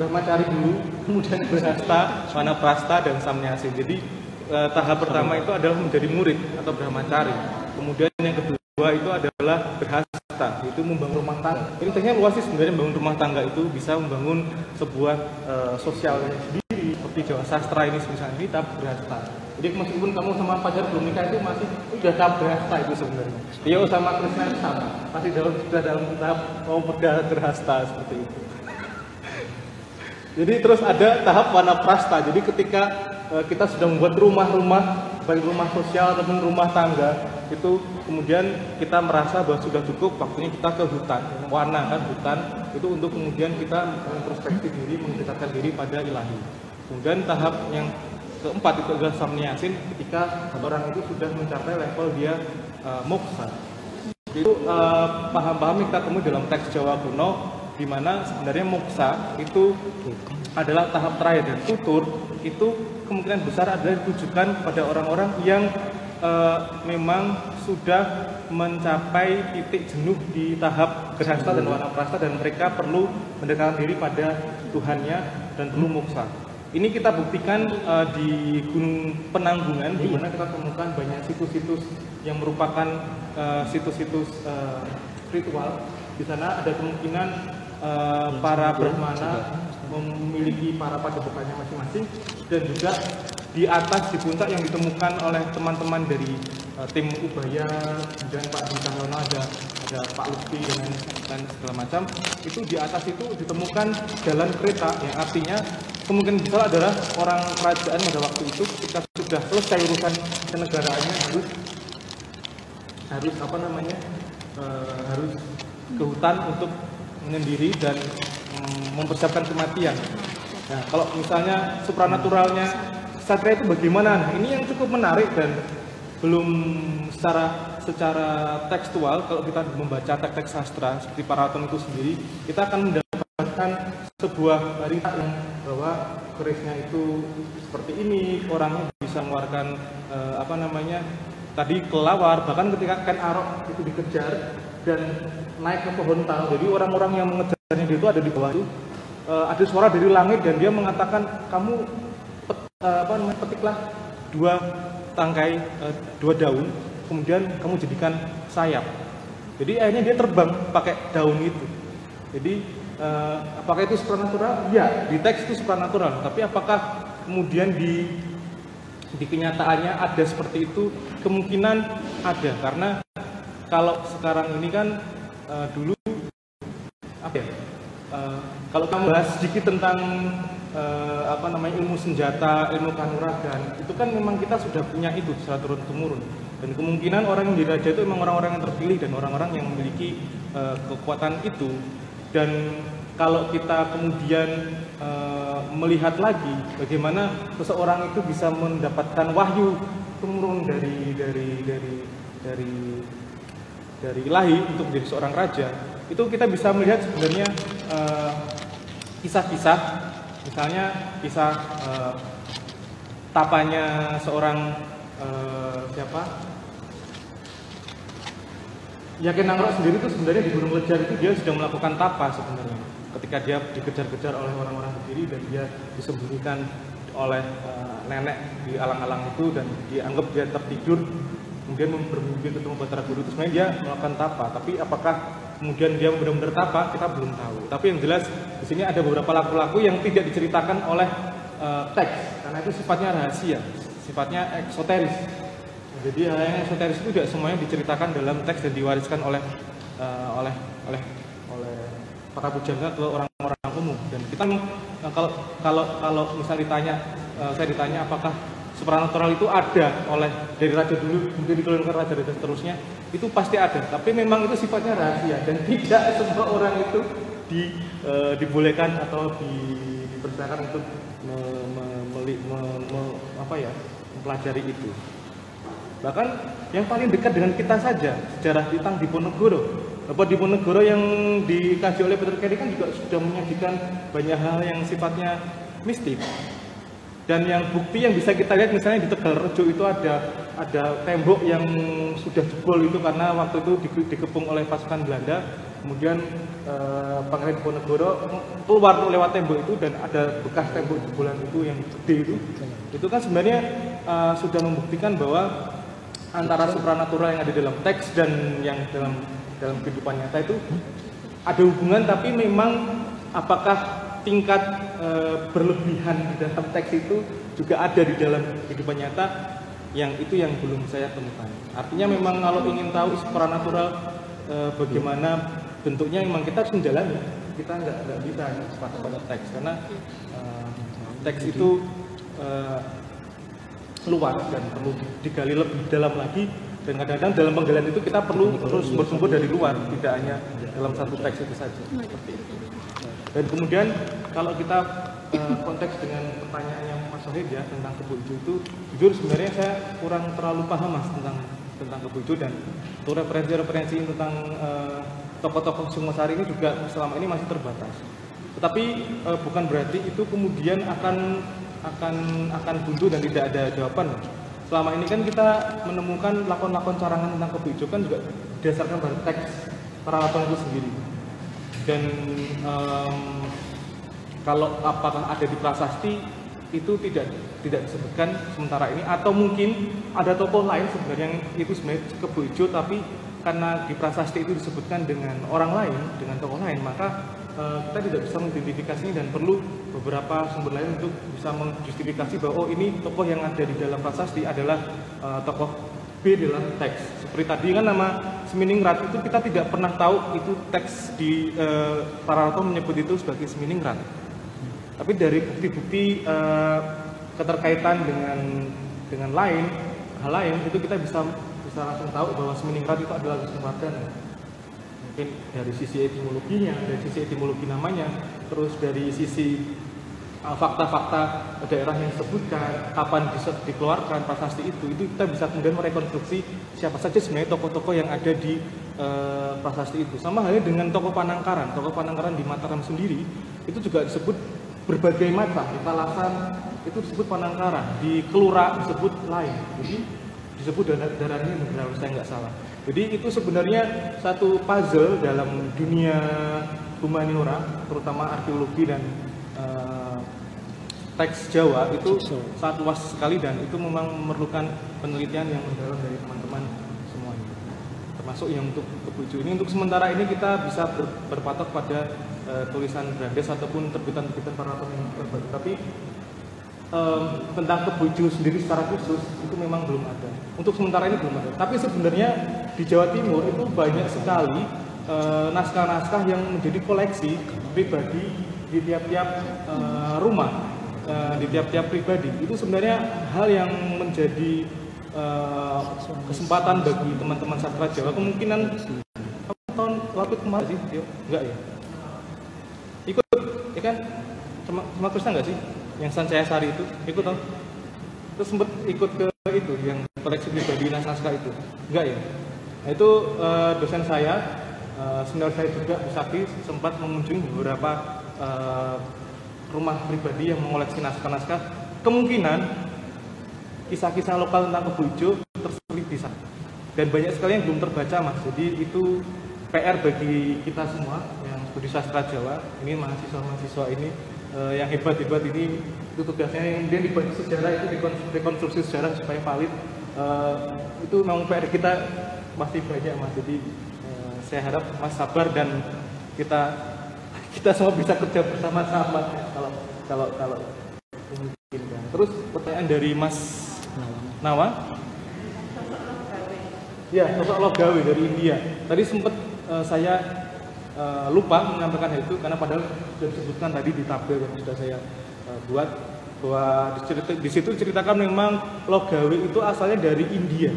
Brahmacari dulu, kemudian Gerhasta, Vanaprastha dan Samnyasi. Jadi tahap pertama itu adalah menjadi murid atau Brahmacari. Kemudian yang kedua itu adalah Gerhasta, itu membangun rumah tangga. Ini tekniknya luas sih sebenarnya, membangun rumah tangga itu bisa membangun sebuah sosialnya sendiri seperti Jawa Sastra ini misalnya, ini tahap Gerhasta. Jadi meskipun kamu sama pacar belum nikah itu masih sudah tahap Gerhasta itu sebenarnya. Dia sama Krishna sama, masih sudah dalam tahap mau Gerhasta seperti itu. Jadi terus ada tahap Vanaprastha. Jadi ketika kita sudah membuat rumah-rumah, baik rumah sosial ataupun rumah tangga, itu kemudian kita merasa bahwa sudah cukup, waktunya kita ke hutan, wana kan hutan, itu untuk kemudian kita introspeksi diri, mendekatkan diri pada ilahi. Kemudian tahap yang keempat itu adalah samnyasin, ketika orang itu sudah mencapai level dia moksa. Itu paham-paham yang kita temui dalam teks Jawa kuno, di mana sebenarnya moksa itu adalah tahap terakhir dan tutur itu kemungkinan besar adalah ditujukan pada orang-orang yang memang sudah mencapai titik jenuh di tahap Gerhasta dan Vanaprastha dan mereka perlu mendekatkan diri pada Tuhannya dan perlu moksa. Ini kita buktikan di Gunung Penanggungan, di mana kita temukan banyak situs-situs yang merupakan situs-situs spiritual. Di sana ada kemungkinan para brahmana memiliki para padepokannya masing-masing, dan juga di atas, di puncak yang ditemukan oleh teman-teman dari tim Ubaya, kemudian Pak Dwi Cahyono, ada Pak Lutfi dan segala macam, itu di atas itu ditemukan jalan kereta yang artinya kemungkinan besar adalah orang kerajaan pada waktu itu ketika sudah selesai urusan kenegaraannya harus ke hutan untuk menyendiri dan mempersiapkan kematian. Nah, kalau misalnya supranaturalnya satria itu bagaimana? Nah, ini yang cukup menarik dan belum secara tekstual. Kalau kita membaca teks-teks sastra seperti Paraton itu sendiri, kita akan mendapatkan sebuah berita yang bahwa kerisnya itu seperti ini, orangnya bisa mengeluarkan tadi kelawar, bahkan ketika Ken Arok itu dikejar dan naik ke pohon tal, jadi orang-orang yang mengejarnya dia itu ada di bawah itu, ada suara dari langit dan dia mengatakan, kamu petiklah dua tangkai, dua daun, kemudian kamu jadikan sayap. Jadi akhirnya dia terbang pakai daun itu. Jadi apakah itu supranatural? Ya, di teks itu supranatural. Tapi apakah kemudian di kenyataannya ada seperti itu? Kemungkinan ada, karena kalau sekarang ini kan dulu Kalau kamu bahas sedikit tentang ilmu senjata, ilmu kanuragan, itu kan memang kita sudah punya itu secara turun-temurun. Dan kemungkinan orang yang jadi raja itu memang orang-orang yang terpilih dan orang-orang yang memiliki kekuatan itu. Dan kalau kita kemudian melihat lagi bagaimana seseorang itu bisa mendapatkan wahyu turun dari ilahi untuk menjadi seorang raja, itu kita bisa melihat sebenarnya kisah-kisah, misalnya kisah tapanya seorang Yakin Nangrok sendiri itu sebenarnya di Gunung Lejar itu dia sedang melakukan tapa sebenarnya. Ketika dia dikejar-kejar oleh orang-orang Kediri dan dia disembunyikan oleh nenek di alang-alang itu dan dianggap dia tertidur, kemudian bermimpi ketemu Batara Guru, itu sebenarnya dia melakukan tapa. Tapi apakah kemudian dia benar-benar tapa, kita belum tahu. Tapi yang jelas di sini ada beberapa laku-laku yang tidak diceritakan oleh teks, karena itu sifatnya rahasia, sifatnya eksoteris. Jadi hal yang esoteris itu tidak semuanya diceritakan dalam teks dan diwariskan oleh para pujangga ke orang-orang umum. Dan kita kalau misalnya saya ditanya apakah supranatural itu ada dari raja dulu kemudian diturunkan raja seterusnya, itu pasti ada. Tapi memang itu sifatnya rahasia dan tidak semua orang itu dibolehkan atau dipersilakan untuk mempelajari itu. Bahkan yang paling dekat dengan kita saja, sejarah tentang Diponegoro. Bapak Diponegoro yang dikaji oleh Peter Carey kan juga sudah menyajikan banyak hal yang sifatnya mistik. Dan yang bukti yang bisa kita lihat misalnya di Tegalrejo itu ada tembok yang sudah jebol itu karena waktu itu dikepung oleh pasukan Belanda. Kemudian Pangeran Diponegoro keluar lewat tembok itu dan ada bekas tembok jebolan itu yang gede itu. Itu kan sebenarnya sudah membuktikan bahwa antara supranatural yang ada dalam teks dan yang dalam kehidupan nyata itu ada hubungan, tapi memang apakah tingkat berlebihan di dalam teks itu juga ada di dalam kehidupan nyata, yang itu yang belum saya temukan. Artinya memang kalau ingin tahu supranatural bagaimana bentuknya, memang kita harus menjalani. Kita nggak bisa pada teks, karena teks itu luas dan perlu digali lebih dalam lagi, dan kadang-kadang dalam penggalian itu kita perlu terus bersumber dari luar, tidak hanya dalam satu teks itu saja. Seperti itu. Dan kemudian kalau kita konteks dengan pertanyaannya Mas Sohid ya tentang Kebo Ijo itu, jujur sebenarnya saya kurang terlalu paham Mas tentang Kebo Ijo, dan untuk referensi tentang tokoh-tokoh Singosari ini juga selama ini masih terbatas. Tetapi bukan berarti itu kemudian akan buntu dan tidak ada jawaban. Selama ini kan kita menemukan lakon-lakon carangan tentang Kebo Ijo kan juga berdasarkan pada teks para lakon itu sendiri. Dan kalau apakah ada di prasasti itu tidak disebutkan sementara ini, atau mungkin ada tokoh lain sebenarnya yang itu sebenarnya Kebo Ijo, tapi karena di prasasti itu disebutkan dengan orang lain, dengan tokoh lain, maka kita tidak bisa mengidentifikasinya dan perlu beberapa sumber lain untuk bisa menjustifikasi bahwa oh ini tokoh yang ada di dalam prasasti adalah tokoh B dalam teks. Seperti tadi kan nama Seminingrat itu kita tidak pernah tahu itu teks di Pararato menyebut itu sebagai Seminingrat. Tapi dari bukti-bukti keterkaitan dengan hal lain itu kita bisa langsung tahu bahwa Seminingrat itu adalah Wisnuwardana. Mungkin dari sisi etimologinya, dari sisi etimologi namanya, terus dari sisi fakta-fakta daerah yang disebutkan, kapan bisa dikeluarkan prasasti itu kita bisa kemudian merekonstruksi siapa saja sebenarnya tokoh-tokoh yang ada di prasasti itu. Sama halnya dengan tokoh Panangkaran di Mataram sendiri, itu juga disebut berbagai macam, di Talasan itu disebut Panangkaran, di Kelura disebut lain, jadi disebut darahnya kalau saya nggak salah. Jadi itu sebenarnya satu puzzle dalam dunia humaniora, terutama arkeologi dan teks Jawa itu sangat luas sekali, dan itu memang memerlukan penelitian yang mendalam dari teman-teman semuanya. Termasuk yang untuk Kebo Ijo ini, untuk sementara ini kita bisa berpatok pada tulisan Brandes ataupun terbitan-terbitan Pararato yang terbaru. Tapi tentang Kebo Ijo sendiri secara khusus itu memang belum ada. Untuk sementara ini belum ada. Tapi sebenarnya di Jawa Timur itu banyak sekali naskah-naskah yang menjadi koleksi pribadi tiap-tiap rumah, di tiap-tiap pribadi, itu sebenarnya hal yang menjadi kesempatan bagi teman-teman sastra Jawa. Kemungkinan tahun lalu kemarin sih, enggak ya? Ikut, ya kan? Sama Krishna nggak sih? Yang Sancaya Sari itu, ikut tau? Terus sempat ikut ke itu, yang koleksi pribadi naskah itu, enggak ya? Nah, itu dosen saya, senior saya juga, Usaki, sempat mengunjungi beberapa rumah pribadi yang mengoleksi naskah-naskah. Kemungkinan kisah-kisah lokal tentang Kebo Ijo terselip di sana. Dan banyak sekali yang belum terbaca, Mas. Jadi itu PR bagi kita semua yang studi sastra Jawa, ini mahasiswa-mahasiswa ini yang hebat-hebat ini, itu tugasnya yang kemudian dibaca sejarah, itu rekonstruksi sejarah supaya valid. Itu memang PR kita masih banyak, Mas. Jadi saya harap Mas sabar dan kita semua bisa kerja bersama-sama kalau memungkinkan. Terus pertanyaan dari Mas Nawa. Ya, sosok Logawe dari India. Tadi sempat saya lupa menyampaikan itu karena padahal sudah disebutkan tadi di tabel yang sudah saya buat, bahwa di situ ceritakan memang Logawe itu asalnya dari India.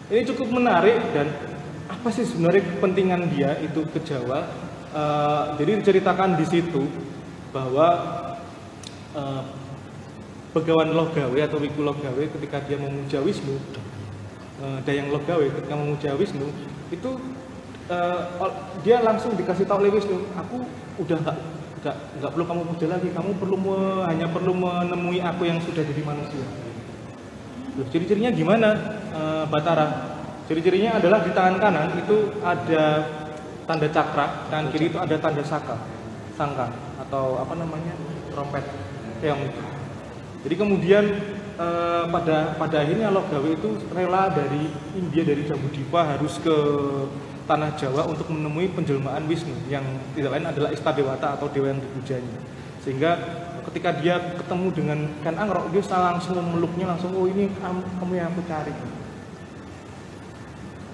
Ini cukup menarik, dan apa sih sebenarnya kepentingan dia itu ke Jawa? Jadi diceritakan di situ bahwa Begawan Logawe atau Wiku Logawe ketika dia memuja Wisnu, Dayang Logawe ketika memuja Wisnu itu dia langsung dikasih tahu oleh Wisnu, aku udah nggak perlu kamu puja lagi, kamu hanya perlu menemui aku yang sudah jadi manusia. Loh, ciri-cirinya gimana, Batara? Ciri-cirinya adalah di tangan kanan itu ada tanda cakra, tangan kiri itu ada tanda sangka atau apa namanya, trompet, yang itu. Jadi kemudian pada akhirnya Logawe itu rela dari India, dari Jambudvipa harus ke tanah Jawa untuk menemui penjelmaan Wisnu yang tidak lain adalah Istadewata atau dewa yang dipujanya. Sehingga ketika dia ketemu dengan Ken Angrok, dia langsung memeluknya, langsung, oh ini kamu yang aku cari.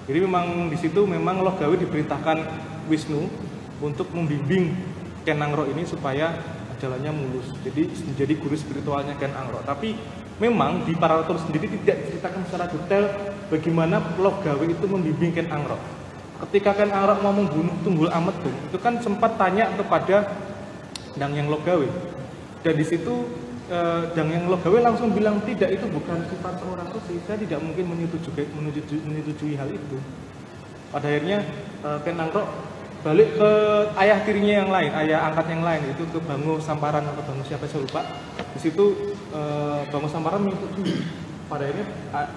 Jadi memang di situ memang Logawe diperintahkan Wisnu untuk membimbing Ken Angrok ini supaya jalannya mulus. Jadi menjadi guru spiritualnya Ken Angrok. Tapi memang di Pararatur sendiri tidak diceritakan secara detail bagaimana Logawe itu membimbing Ken Angrok. Ketika Ken Angrok mau membunuh Tunggul Ametung, itu kan sempat tanya kepada Dangyang Logawe. Dan di situ Dangyang Logawe langsung bilang, tidak, itu bukan sifat seorang resi, saya tidak mungkin menyetujui hal itu. Pada akhirnya Ken Angrok balik ke ayah tirinya yang lain, ayah angkat yang lain, itu ke Bangu Samparan atau Bangu siapa saya lupa. Di situ Bangu Samparan menyetujui. Pada akhirnya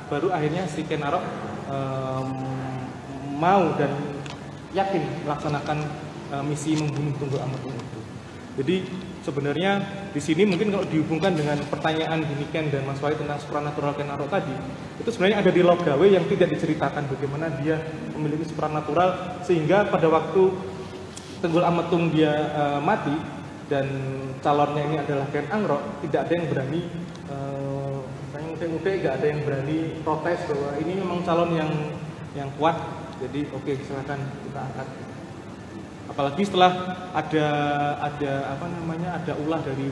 baru akhirnya si Ken Angrok mau dan yakin melaksanakan misi membunuh Tunggul Ametung itu. Jadi sebenarnya di sini mungkin kalau dihubungkan dengan pertanyaan Hiniken dan Mas Wahid tentang supranatural Ken Angrok tadi, itu sebenarnya ada di Logawe yang tidak diceritakan bagaimana dia memiliki supranatural, sehingga pada waktu Tunggul Ametung dia mati dan calonnya ini adalah Ken Angrok, tidak ada yang berani tidak ada yang berani protes bahwa ini memang calon yang kuat. Jadi oke, silakan kita angkat. Apalagi setelah ada ulah dari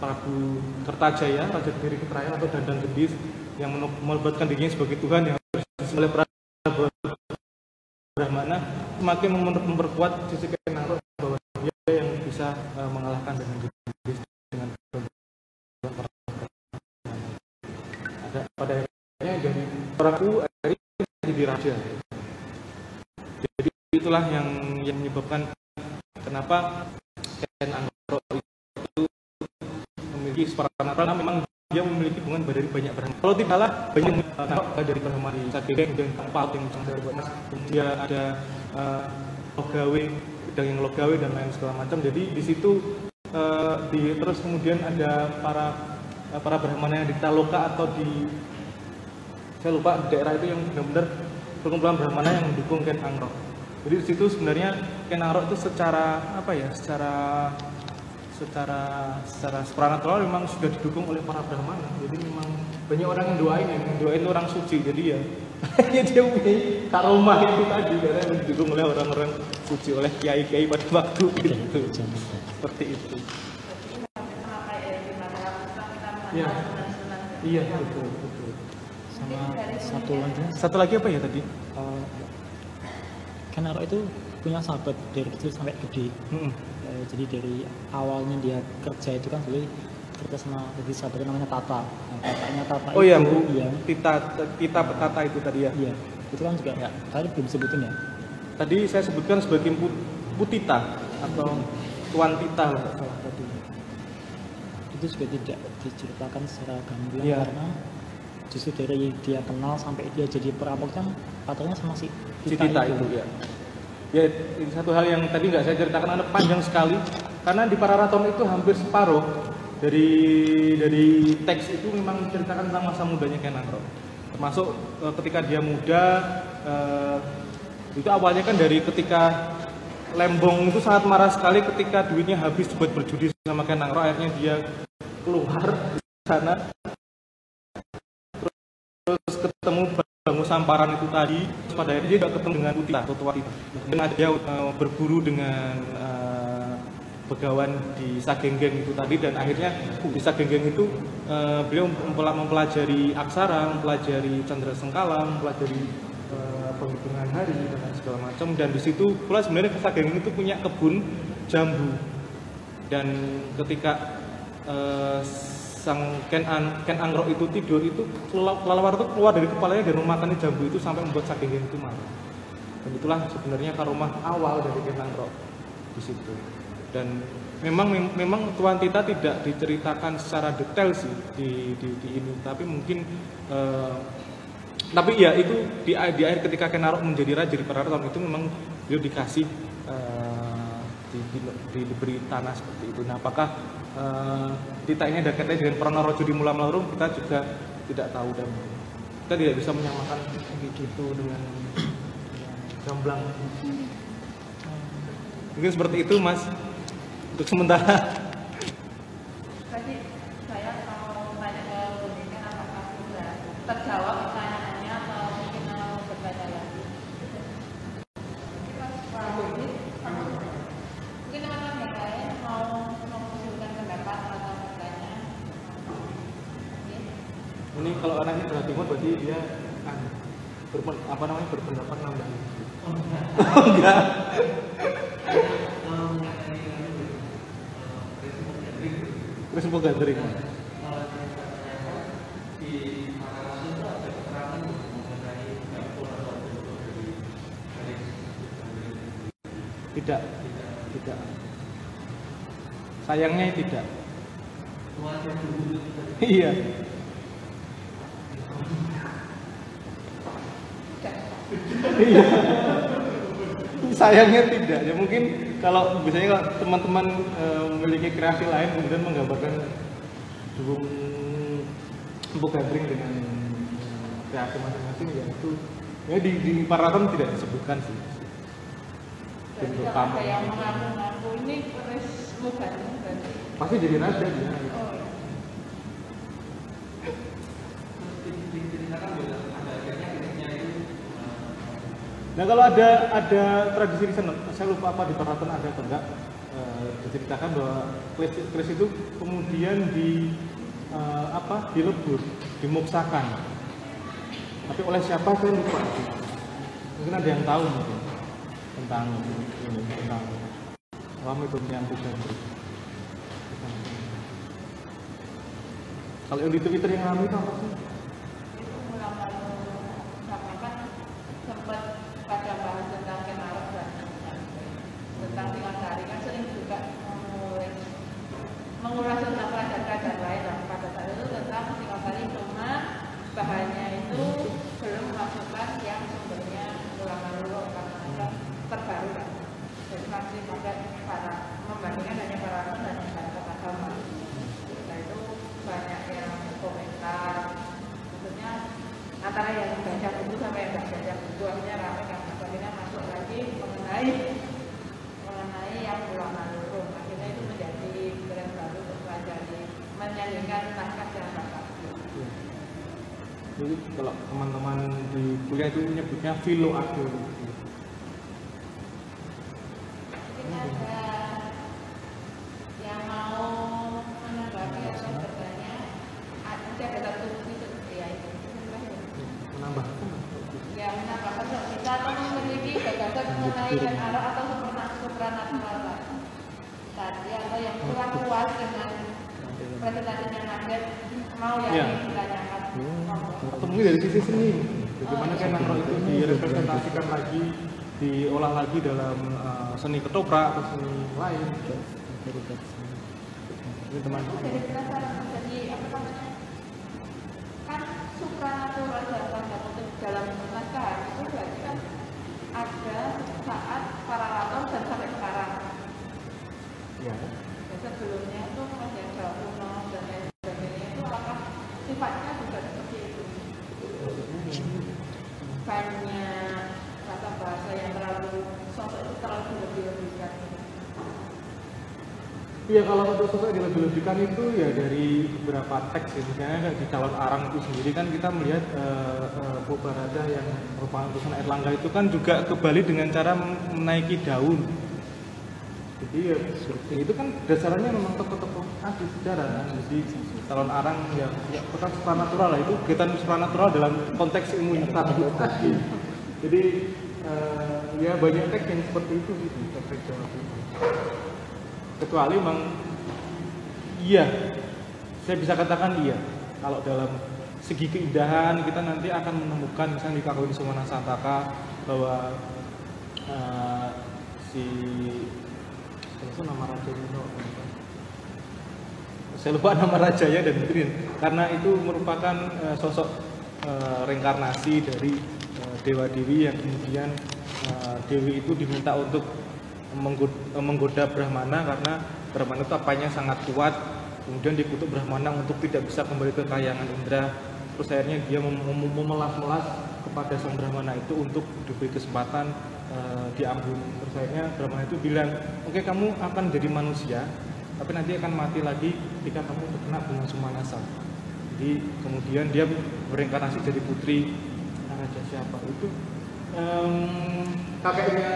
Prabu Kertajaya, Raja Kediri Ketraya atau Dandang Gendis yang melibatkan dirinya sebagai Tuhan yang harus disembelih Prabu Brahmana, semakin memperkuat sisi Ken Angrok bahwa dia yang bisa mengalahkan Dandang Gendis dengan ada pada akhirnya dari Prabu jadi raja. Jadi itulah yang menyebabkan kenapa Ken Angrok itu memiliki supranatural. Memang dia memiliki hubungan dari banyak Brahmana. Kalau tidaklah banyak dari Brahmana Sadege, kemudian Tempat yang Mas, dia ada Logawe, Dangyang Logawe dan lain segala macam. Jadi di situ terus kemudian ada para Brahmana yang di Taloka atau di, saya lupa, di daerah itu yang benar-benar perkumpulan Brahmana yang mendukung Ken Angrok. Jadi di situ sebenarnya Ken Angrok itu secara supranatural memang sudah didukung oleh para Brahmana. Jadi memang banyak orang yang doain orang suci. Jadi ya Dia punya karomah itu tadi karena didukung oleh orang-orang suci, oleh kiai-kiai pada waktu itu. Seperti itu. Iya. Iya, betul. Sama satu lagi apa ya tadi? Ken Arok itu punya sahabat dari kecil sampai gede. Jadi dari awalnya dia kerja itu kan dulu kerja sama jadi sahabatnya namanya Tata. Nah, kakaknya Tata Oh itu, iya, Bu. Iya. Tita Petata itu tadi ya. Iya. Itu kan juga tadi belum sebutin ya. Tadi saya sebutkan sebagai Putita atau Tuan Tita lah salah tadi. Itu juga tidak diceritakan secara gamblang Iya. karena justru dari dia kenal sampai dia jadi perampok kan patrnya sama si Tita itu ya. Ya, ini satu hal yang tadi nggak saya ceritakan, ada panjang sekali karena di Pararaton itu hampir separuh dari teks itu memang menceritakan tentang masa mudanya Ken Arok. Termasuk ketika dia muda, itu awalnya kan dari ketika Lembong itu sangat marah sekali ketika duitnya habis buat berjudi sama Ken Arok, akhirnya dia keluar di sana, terus ketemu Bangu Samparan itu tadi, pada akhirnya dia juga ketemu dengan Putita atau Tuan Tita. Dan ada dia berburu dengan begawan di Sagenggeng itu tadi, dan akhirnya di Sagenggeng itu beliau mempelajari aksara, mempelajari candra sengkala, mempelajari penghitungan hari dan segala macam. Dan di situ pula sebenarnya Sagenggeng itu punya kebun jambu, dan ketika sang Ken Angrok itu tidur itu kelelawar itu keluar dari kepalanya dan memakan jambu itu sampai membuat Sagenggeng itu marah. Dan itulah sebenarnya karomah awal dari Ken Angrok di situ. Dan memang Tuan Tita tidak diceritakan secara detail sih di ini, tapi mungkin tapi ya itu di akhir ketika Ken Arok menjadi raja di Pararaton itu memang beliau dikasih diberi tanah seperti itu. Nah, apakah Tita ini ada kaitannya dengan Pranorojo di Mula-Melarum, kita juga tidak tahu, dan kita tidak bisa menyamakan itu dengan gamblang. Mungkin seperti itu, Mas, untuk sementara. Tadi saya mau tanya ke Bunika apakah sudah terjawab pertanyaannya atau mungkin mau bertanya lagi. Mungkin teman-teman yang lain mau mengusulkan pendapat atau bertanya. Ini kalau anaknya Jawa Timur berarti dia berpendapat nambah. Oh enggak. Prinsip gathering. Tidak. Sayangnya tidak. Iya. Iya. Sayangnya tidak. Ya mungkin kalau biasanya kalau teman-teman memiliki kreasi lain kemudian menggambarkan dukung empuk gathering dengan kreasi masing-masing, ya itu ya di Pararaton tidak disebutkan sih. Jadi kalau ada yang mengaku-ngaku ini terus bukan berarti. Pasti jadi raja dia. Oh, ya. Nah, kalau ada tradisi di sana, saya lupa apa di Pararaton ada atau enggak, diceritakan bahwa keris itu kemudian dilebur, dimuksakan. Tapi oleh siapa saya lupa. Mungkin ada yang tahu mungkin tentang ini, tentang itu yang bukan. Kalau yang di Twitter yang ramai itu apa sih? Itu mula-mula sampai kan sempat pada bahas tentang Ken Arok dan tentang Singosari kan sering juga mengulas tentang kerajaan-kerajaan lain. Dan pada saat itu tentang Singosari, cuma bahannya itu belum memasukkan yang sumbernya Mula-Mula karena terbaru kan. Jadi masih pakai membandingkan hanya Pararaton dan masyarakat agama. Nah itu banyak yang komentar, maksudnya antara yang baca buku sama yang nggak baca buku akhirnya ramai karena akhirnya masuk lagi mengenai yang Mula-Mula. Akhirnya itu menjadi tren baru untuk pelajari menyalingkan naskah yang bapak. Jadi kalau teman-teman di kuliah itu menyebutnya filoarkeologi. Mungkin ada yang mau menanggapi atau bertanya, ada satu itu ya itu. Menambah. Ya menambahkan bisa atau memiliki gagasan mengenai dan arah atau supranatural tadi atau yang kurang puas dengan presentasi yang ada mau yang ditanyakan. Atau mungkin dari sisi seni, bagaimana kan nangro itu direpresentasikan lagi, diolah lagi dalam seni ketoprak atau seni lain. Ini teman. Jadi penasaran, jadi apa namanya? Kan supranatural dalam naskah itu berarti kan ada saat paralaton dan sampai sekarang. Ya. Sebelumnya itu ada Jawa kuno dan lain sebagainya itu apakah sifatnya juga seperti itu? Banyak kata bahasa yang terlalu sosok itu terlalu berlebih-lebihkan. Iya, kalau untuk sosok dilebih-lebihkan itu ya dari beberapa teks ya, misalnya di Calon Arang itu sendiri kan kita melihat Bu Barada yang merupakan utusan Erlangga itu kan juga kembali dengan cara menaiki daun. Jadi ya itu kan dasarnya memang tokoh-tokoh asli sejarah kan. Jadi Calon Arang ya bukan supranatural lah, itu kegiatan supranatural dalam konteks ilmu interpretasi tadi. Jadi ya banyak teks yang seperti itu gitu, teks Jawa Kuno. Kecuali memang iya, saya bisa katakan iya. Kalau dalam segi keindahan kita nanti akan menemukan misalnya di Kakawin Sumana Santaka bahwa nama rajanya saya lupa nama rajanya dan Putri, karena itu merupakan sosok reinkarnasi dari dewa-dewi yang kemudian dewi itu diminta untuk menggoda Brahmana karena Brahmana itu apanya sangat kuat, kemudian dikutuk Brahmana untuk tidak bisa kembali ke kayangan Indra. Terus akhirnya dia memelas-melas kepada sang Brahmana itu untuk diberi kesempatan diambun. Terus akhirnya Brahmana itu bilang, oke, kamu akan jadi manusia, tapi nanti akan mati lagi ketika kamu terkena bunga Sumanasa. Jadi kemudian dia berinkarnasi jadi putri raja siapa itu, kakeknya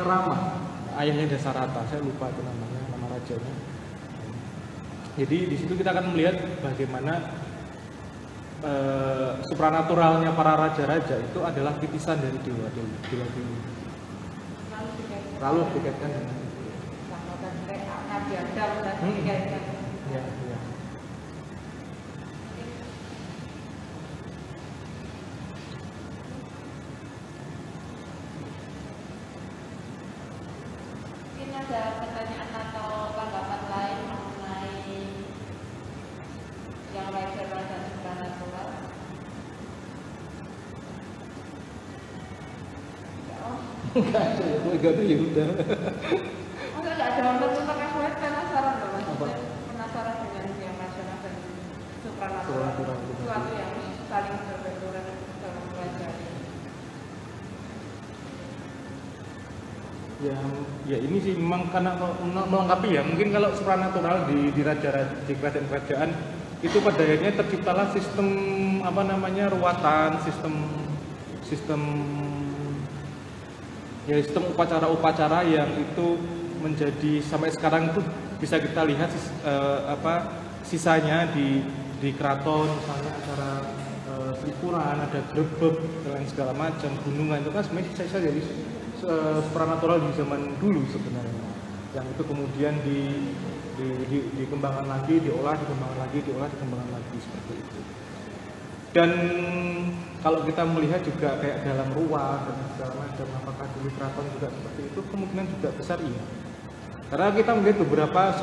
Rama, ayahnya Dasarata, saya lupa itu namanya, nama rajanya. Jadi di situ kita akan melihat bagaimana supranaturalnya para raja-raja itu adalah titisan dari dewa-dewi. Lalu dikaitkan dengan Nabi Adam dan dikaitkan. Ya. Mungkin ada pertanyaan atau tanggapan lain mengenai yang raja-raja dan supranatural? Enggak ada ya udah. Masa nggak ada orang tentang KFW penasaran loh mas? Penasaran dengan yang rasional dan supranatural, sesuatu yang saling berbenturan dalam pelajari. Ya ini sih memang karena melengkapi ya. Mungkin kalau supranatural di kerajaan-kerajaan itu pada akhirnya terciptalah sistem ruatan, sistem upacara-upacara yang itu menjadi sampai sekarang itu bisa kita lihat sisanya di keraton, misalnya acara Tripuran, ada grebek dan lain segala macam, gunungan itu kan sebenarnya sisa dari supranatural di zaman dulu sebenarnya, yang itu kemudian dikembangkan lagi, dikembangkan lagi seperti itu. Dan kalau kita melihat juga kayak dalam ruang dan segala macam, apakah dulu keraton juga seperti itu, kemungkinan juga besar iya. Karena kita melihat beberapa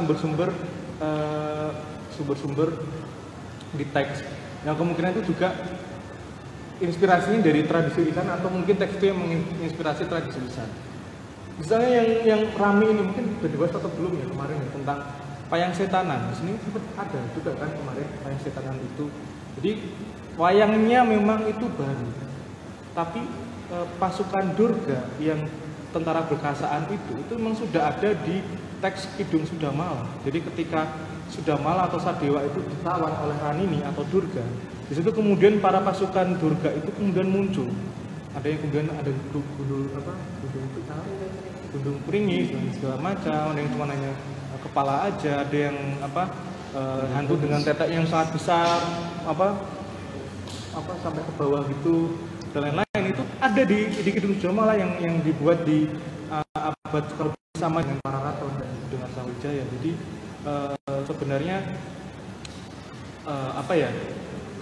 sumber-sumber di teks yang kemungkinan itu juga inspirasinya dari tradisi lisan atau mungkin teks itu yang menginspirasi tradisi lisan. Misalnya yang rame ini mungkin sudah dibahas atau belum ya kemarin ya, tentang Payang Setanan. Di sini sempat ada juga kan kemarin Payang Setanan itu. Jadi wayangnya memang itu baru, tapi pasukan Durga yang tentara berkasaan itu memang sudah ada di teks Kidung Sudamala. Jadi ketika Sudamala atau Sadewa itu ditawan oleh Ranini atau Durga, di situ kemudian para pasukan Durga itu kemudian muncul. Ada yang kemudian ada gunung peringis dan segala macam, ada yang cuma hanya kepala aja, ada yang hantu dengan tetek yang sangat besar, sampai ke bawah gitu, dan lain-lain. Itu ada di Kidung Sudamala yang dibuat di abad sama dengan Pararaton dan dengan Sawijaya. Jadi sebenarnya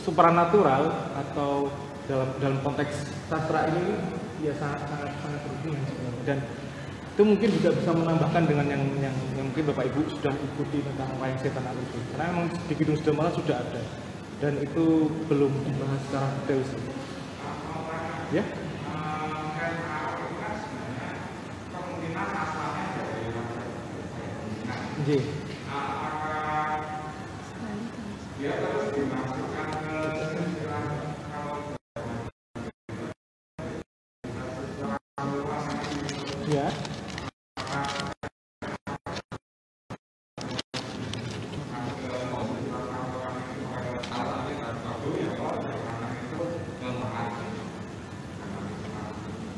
supranatural atau dalam konteks sastra ini ya sangat berhubungan sebenarnya. Dan itu mungkin juga bisa menambahkan dengan yang mungkin Bapak Ibu sudah ikuti tentang wayang setan itu, karena memang di Kidung Sudamala sudah ada dan itu belum dibahas secara detail sih. Ya. J. Ya.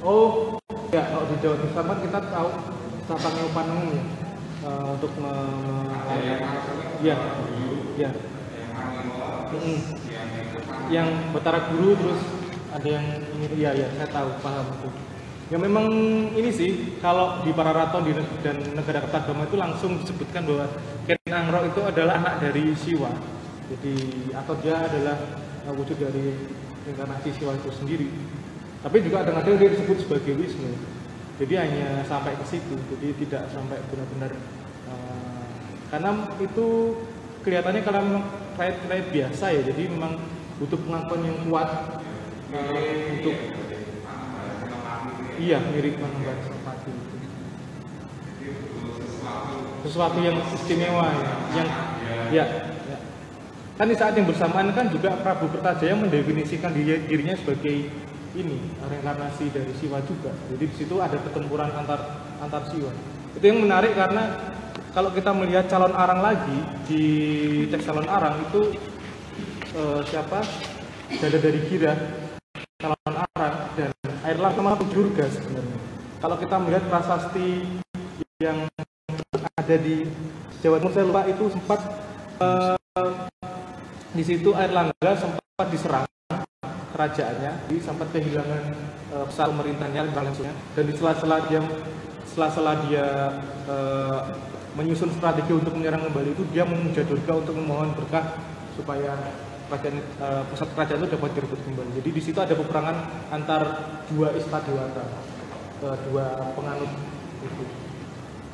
Oh, ya, kalau di Jawa Timur kita tahu Sapang Upaneng ya, untuk yang Batara Guru, terus ada yang ini, ya saya tahu, paham itu. Ya memang ini sih, kalau di Pararaton dan Negara Kertagama itu langsung disebutkan bahwa Ken Angrok itu adalah anak dari Siwa. Jadi atau dia adalah wujud dari inkarnasi Siwa itu sendiri. Tapi juga kadang-kadang dia disebut sebagai Wisnu. Jadi hanya sampai ke situ, jadi tidak sampai benar-benar karena itu kelihatannya kalau memang rakyat biasa ya, jadi memang butuh pengakuan yang kuat untuk mirip Panembahan Senopati itu. Sesuatu yang istimewa ya. Kan di saat yang bersamaan kan juga Prabu Kertajaya mendefinisikan dirinya sebagai ini reinkarnasi dari Siwa juga. Jadi di situ ada pertempuran antar Siwa. Itu yang menarik karena kalau kita melihat calon arang lagi di teks calon arang itu siapa? Dada dari Gira, calon arang dan air lang sama Durga sebenarnya. Kalau kita melihat prasasti yang ada di Jawa Timur, saya lupa itu sempat di situ Airlangga sempat diserang kerajaannya, jadi sempat kehilangan pesat pemerintahnya dan di sela-sela dia menyusun strategi untuk menyerang kembali itu, dia memuja Durga untuk memohon berkah supaya pusat kerajaan itu dapat direbut kembali. Jadi di situ ada peperangan antar dua istadewata, dua penganut itu.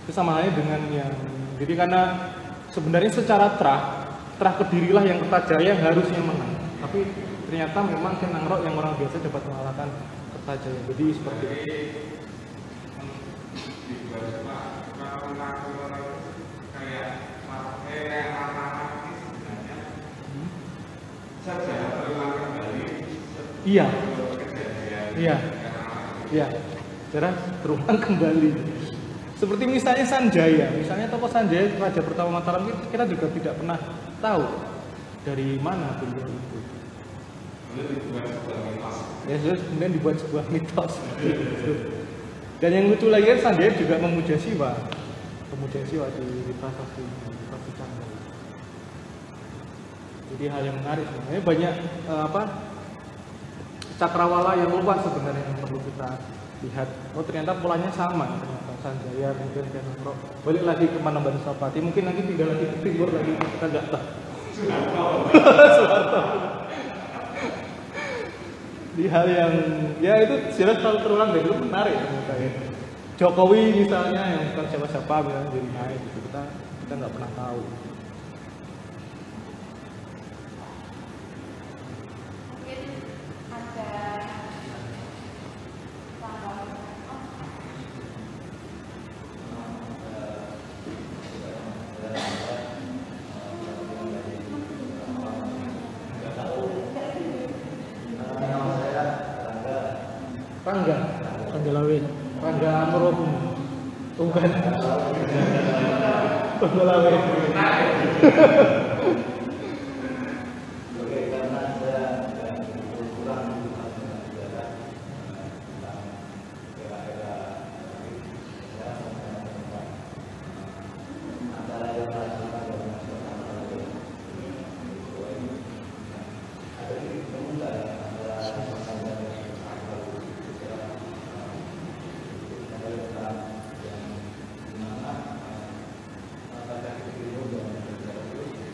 Itu sama halnya dengan yang, jadi karena sebenarnya secara terah Kedirilah yang Kertajaya harusnya menang, tapi ternyata memang Ken Angrok yang orang biasa dapat mengalahkan Kertajaya. Jadi seperti itu. Iya. Cara terulang kembali. Seperti misalnya Sanjaya, tokoh Sanjaya Raja pertama Mataram, kita juga tidak pernah tahu dari mana beliau itu. Ya, kemudian dibuat sebuah mitos. Dan yang lucu lagi kan Sanjaya juga memuja Siwa di prasasti Candra. Jadi hal yang menarik sebenarnya, banyak cakrawala yang luas sebenarnya yang perlu kita lihat. Oh ternyata polanya sama, ternyata Sanjaya kemudian Ken Angrok balik lagi ke Panembahan Senopati, mungkin nanti tidak lagi ke timur lagi, kita nggak tahu. Soeharto. Di hal yang ya itu jelas selalu terulang dan itu menarik menurut saya. Jokowi misalnya yang bukan siapa-siapa bilang jadi naik gitu, kita nggak pernah tahu. Rangga Amurwabumi. Bukan.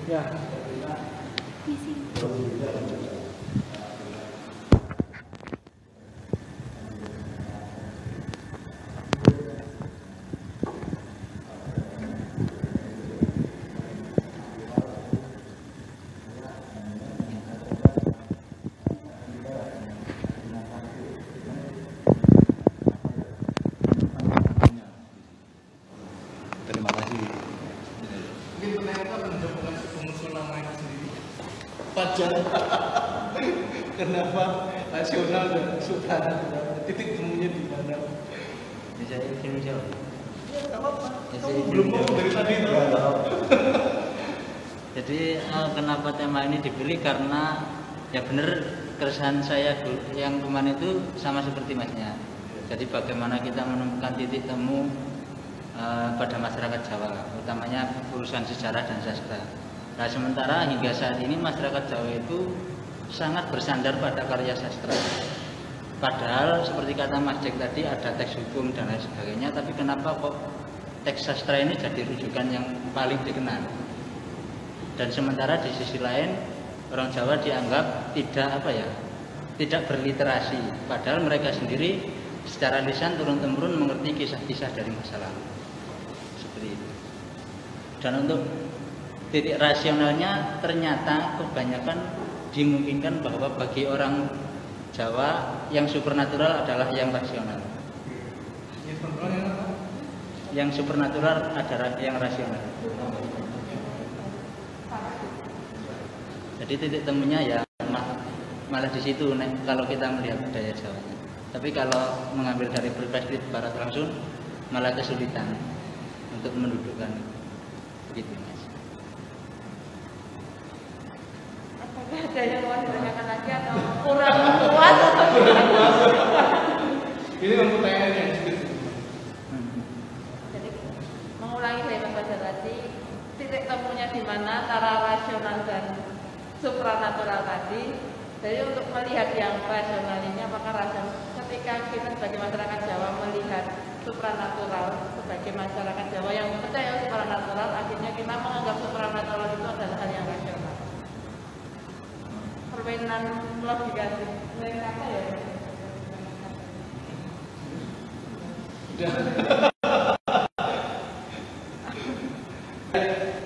Ya. Terima kasih. Mungkin ternyata mencoba pengusulan mereka sendiri. Wajar. Kenapa rasional dan supranatural? Titik temunya di mana? Bisa izin jawab. Kamu belum ngomong dari tadi itu. Jadi kenapa tema ini dipilih karena ya benar keresahan saya yang kemarin itu sama seperti masnya. Jadi bagaimana kita menemukan titik temu pada masyarakat Jawa, utamanya urusan sejarah dan sastra. Nah sementara hingga saat ini masyarakat Jawa itu sangat bersandar pada karya sastra. Padahal seperti kata Mas Jack tadi ada teks hukum dan lain sebagainya, tapi kenapa kok teks sastra ini jadi rujukan yang paling dikenal? Dan sementara di sisi lain orang Jawa dianggap tidak berliterasi, padahal mereka sendiri secara lisan turun-temurun mengerti kisah-kisah dari masa lalu. Seperti itu. Dan untuk titik rasionalnya ternyata kebanyakan dimungkinkan bahwa bagi orang Jawa yang supernatural adalah yang rasional. Yang supernatural adalah yang rasional. Jadi titik temunya ya malah di situ kalau kita melihat budaya Jawanya. Tapi kalau mengambil dari perspektif barat langsung malah kesulitan untuk mendudukkan begitu Mas. Apakah ada yang mau ditanyakan lagi atau kurang kuat atau Ini kan pertanyaan yang sedikit. Jadi mengulangi dari Mas Fajar tadi, titik temunya di mana antara rasional dan supranatural tadi. Jadi untuk melihat yang rasional ini, apakah rasional ketika kita sebagai masyarakat Jawa melihat supranatural sebagai masyarakat Jawa yang percaya supranatural, akhirnya kita menganggap supranatural itu adalah hal yang rasional. Permainan logika mereka ya.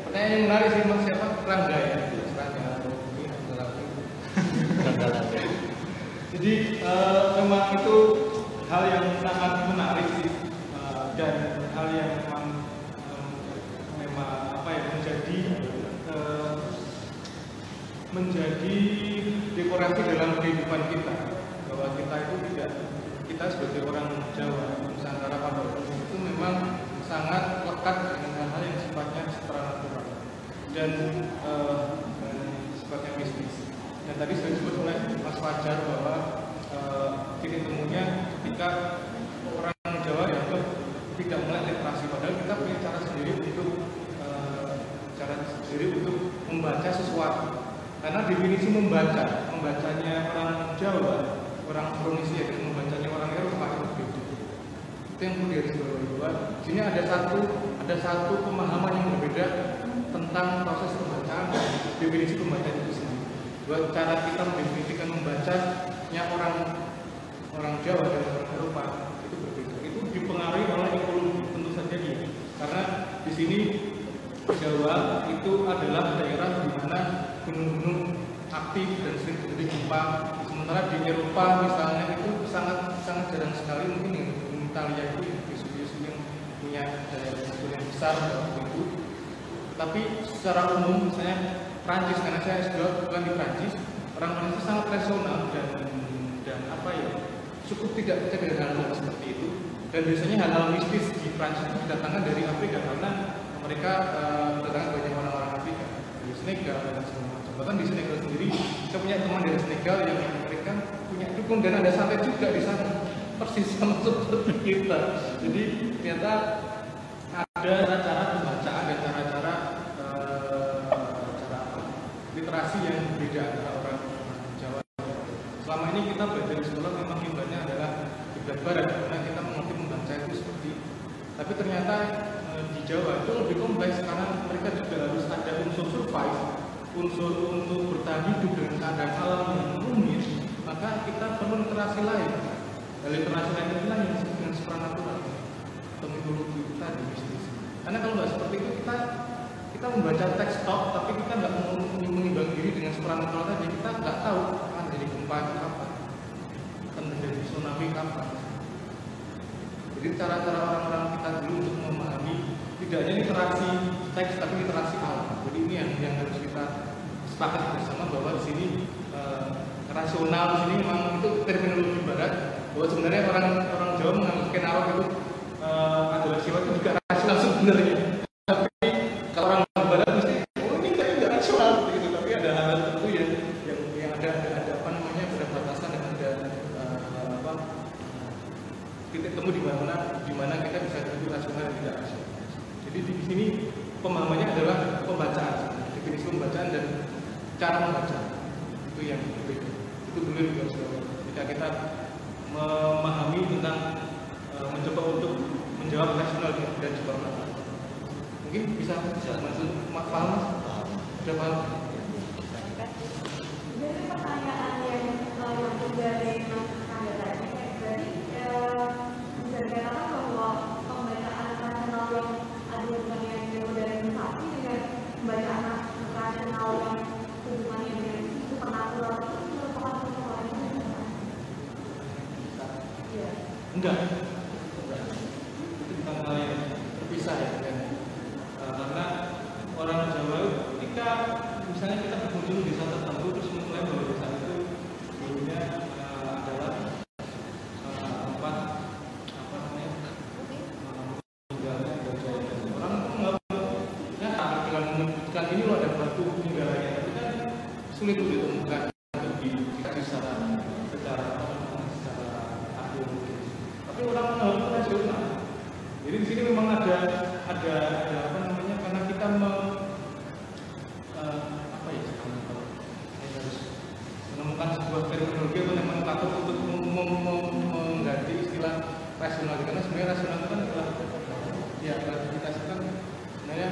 Pertanyaan yang menarik sih Mas, siapa? Rangga ya? Jadi memang itu hal yang sangat menarik sih, dan hal yang memang menjadi dekorasi dalam kehidupan kita, bahwa kita itu kita sebagai orang Jawa Nusantara pada itu memang sangat lekat dengan hal-hal yang sifatnya supranatural dan sifatnya mistis. Dan tadi sudah disebut oleh Mas Fajar bahwa titik temunya ketika orang Jawa dianggap tidak melek literasi, padahal kita punya cara sendiri untuk membaca sesuatu. Karena definisi membacanya orang Jawa, orang Indonesia dan membacanya orang Eropa itu berbeda. Itu yang perlu digarisbawahi bahwa di sini ada satu pemahaman yang berbeda tentang proses pembacaan dan definisi pembacaan itu sendiri. Buat cara kita mendefinisikan membacanya orang Jawa dan orang Eropa itu berbeda. Itu dipengaruhi oleh ekologi tentu saja ya. Karena di sini Jawa itu adalah daerah di mana gunung-gunung aktif dan sering terjadi gempa. Sementara di Eropa misalnya itu sangat jarang sekali, mungkin yang Italia itu Vesuvius yang punya daya gunung yang besar itu. Tapi secara umum misalnya Prancis, karena saya S2 bukan di Prancis, orang Prancis sangat rasional dan cukup tidak percaya dengan hal-hal seperti itu. Dan biasanya hal-hal mistis di Prancis itu didatangkan dari Afrika, karena mereka kedatangan banyak orang-orang Afrika dari Senegal dan segala macam. Bahkan di Senegal sendiri, saya punya teman dari Senegal yang mereka punya dukun dan ada santet juga di sana, persis sama seperti kita. Jadi ternyata ada cara-cara pembacaan dan cara-cara literasi yang berbeda antara orang Jawa. Selama ini kita belajar di sekolah memang himbauannya adalah kiblat barat, karena kita mengerti membaca itu seperti itu. Tapi ternyata di Jawa itu lebih kompleks karena mereka juga harus ada unsur survive, unsur untuk bertahan hidup dengan keadaan alam yang rumit. Maka kita perlu literasi lain. Dan literasi lain itulah yang disebut dengan supranatural atau mitologi kita di mistis. Karena kalau nggak seperti itu kita membaca teks tok, tapi kita nggak mengimbangi diri dengan supranatural tadi. Kita nggak tahu akan jadi gempa itu kapan, akan menjadi tsunami kapan. Jadi cara-cara orang-orang kita dulu untuk memahami tidak hanya literasi teks, tapi literasi alam. Jadi ini yang harus kita sepakat bersama bahwa di sini rasional di sini memang itu terminologi barat. Bahwa sebenarnya orang Jawa menganggap kenarok itu adalah siwa itu juga rasional sebenarnya. Di mana kita bisa disebut rasional dan tidak rasional. Jadi di sini pemahamannya adalah pembacaan, definisi pembacaan dan cara membaca itu yang berbeda. Itu dulu juga ketika kita memahami tentang mencoba untuk menjawab rasional dan supranatural. Mungkin bisa masuk paham mas? Sudah paham? Jadi pertanyaan yang dari Mas Kanda tadi, jadi dikatakan bahwa pembacaan rasional yang ada hubungannya dengan modernisasi dengan pembacaan rasional yang hubungannya dengan supernatural itu merupakan persoalan yang iya. Enggak. Itu bukan hal yang terpisah ya kan? Karena orang Jawa ketika misalnya kita berkunjung di desa tertentu terus mengklaim bahwa desa itu dulunya adalah ini loh ada batu peninggalannya, tapi kan sulit untuk ditemukan secara arkeologi. Tapi orang menganggap rasional. Jadi di sini memang ada apa namanya, karena kita harus menemukan sebuah terminologi atau nomenklatur untuk mengganti istilah rasional. Karena sebenarnya rasional itu kan adalah ya kreativitas itu kan sebenarnya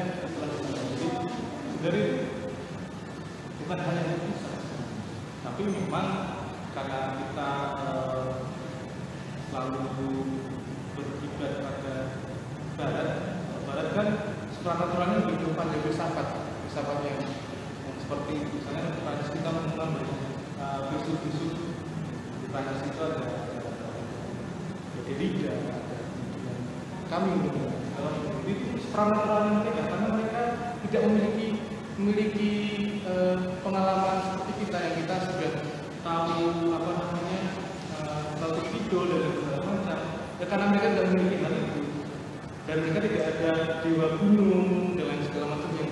dari bukan hanya terpisah, tapi memang karena kita selalu berkiblat pada barat kan supranaturalnya lebih berupa dari filsafat yang seperti misalnya di Prancis kita menemukan filsuf-filsuf di Prancis itu ada Derrida, kami itu supranatural mereka karena mereka tidak memiliki pengalaman seperti kita yang kita sudah tahu apa namanya tahu video dan segala macam. Ya karena mereka tidak memiliki hal itu dan mereka tidak ada dewa gunung dan lain segala macam yang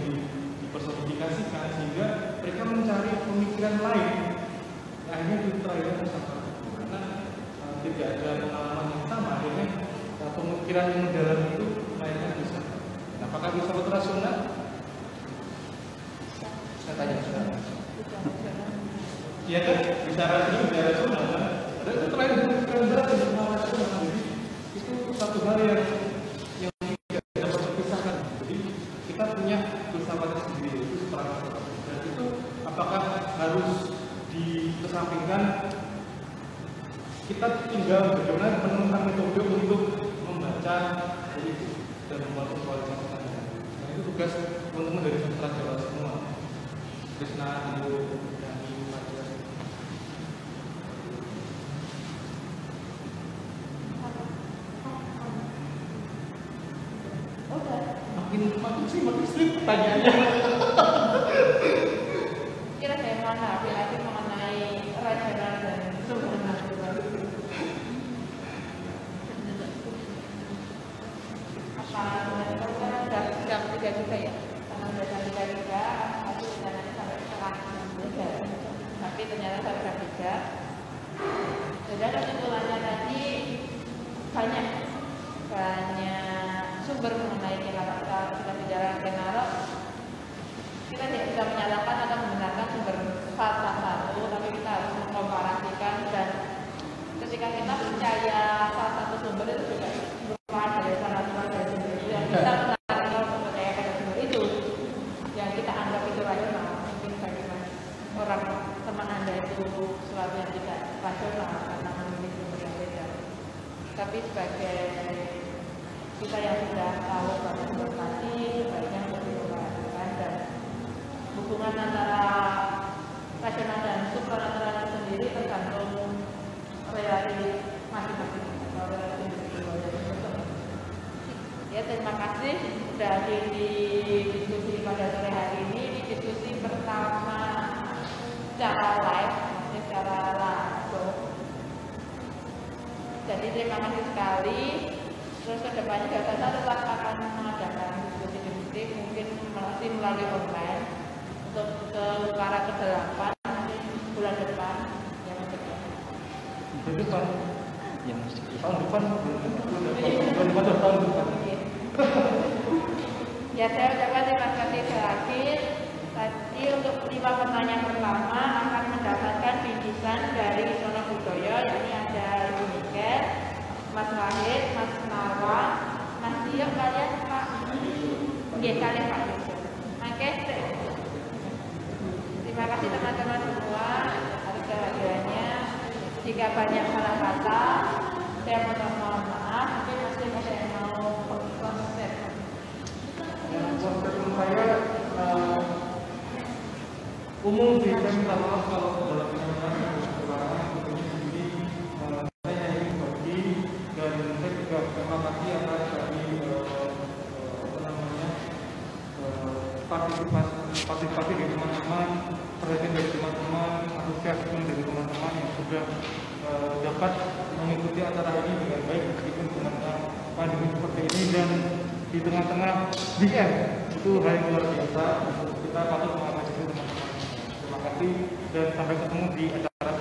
dipersonifikasikan sehingga mereka mencari pemikiran lain. Akhirnya itu terakhirnya filsafat karena tidak ada pengalaman yang sama. Akhirnya pemikiran yang mendalam itu akhirnya bisa. Apakah filsafat rasional? Saya tanya sekarang. Iya kan? Bicara rasional kan? Dan itu terakhir pemikiran berat dan rasional. Itu satu hal yang tidak dapat terpisahkan. Jadi kita punya filsafat sendiri itu supranatural. Dan itu apakah harus dikesampingkan? Kita tinggal bagaimana menemukan metode untuk membaca dan membuat visualisasi. Nah itu tugas teman-teman dari sastra Jawa semua. Krishna, Ibu, Dani, Maja. Makin sulit pertanyaannya. Kira dari mana lagi mengenai rasional dan supernatural? Apa jam 3 juga ya, karena udah jam 3 juga, tapi rencananya sampai setengah 3, tapi ternyata sampai jam 3. Jadi kesimpulannya tadi banyak sumber mengenai kelelawar. Kalau kita bicara kelelawar, kita tidak bisa menyalahkan atau menggunakan sumber salah satu, tapi kita harus mengkomparasikan, dan ketika kita percaya salah satu sumber itu juga merupakan dari salah satu dari sumber itu yang kita menarik untuk percaya pada sumber itu yang kita anggap itu rasional. Mungkin bagi orang teman Anda itu sesuatu yang tidak rasional karena memilih sumber yang beda, tapi sebagai kita yang sudah tahu bahwa sumber tadi sebaiknya untuk dikomparasikan, dan hubungan antara rasional dan supranatural itu sendiri tergantung relasi masing-masing atau relasi individual. Ya, terima kasih sudah hadir di diskusi pada sore hari ini. Ini diskusi pertama secara live, secara langsung. Jadi terima kasih sekali. Terus kedepannya saya tetap akan mengadakan diskusi-diskusi mungkin masih melalui online untuk ke para ke-8 bulan depan yang depan. Bulan depan? Ya, mesti. Tahun depan? Tahun depan. Ya, saya ucapkan terima kasih terakhir. Tadi untuk 5 pertanyaan pertama akan mendapatkan bingkisan dari Sono Budoyo, yakni ada Ibu Niken, Mas Wahid, Mas Nawa, Mas Tio, kalian Pak. Oke, kalian Pak. Oke, terima kasih teman-teman semua atas kehadirannya. Jika banyak salah kata, saya mohon maaf. Mungkin masih ada yang mau konsep. Konsep saya umum sih, saya minta maaf kalau dalam penyampaian keseluruhan tentunya sendiri saya ingin berbagi, dan saya juga terima kasih atas dari partisipasi dari teman-teman, perhatian dari teman-teman, antusiasme dari teman-teman yang sudah dapat mengikuti acara ini dengan baik meskipun dengan pandemi seperti ini, dan di tengah-tengah weekend itu hal yang luar biasa. Kita patut mengapresiasi teman-teman. Terima kasih dan sampai ketemu di acara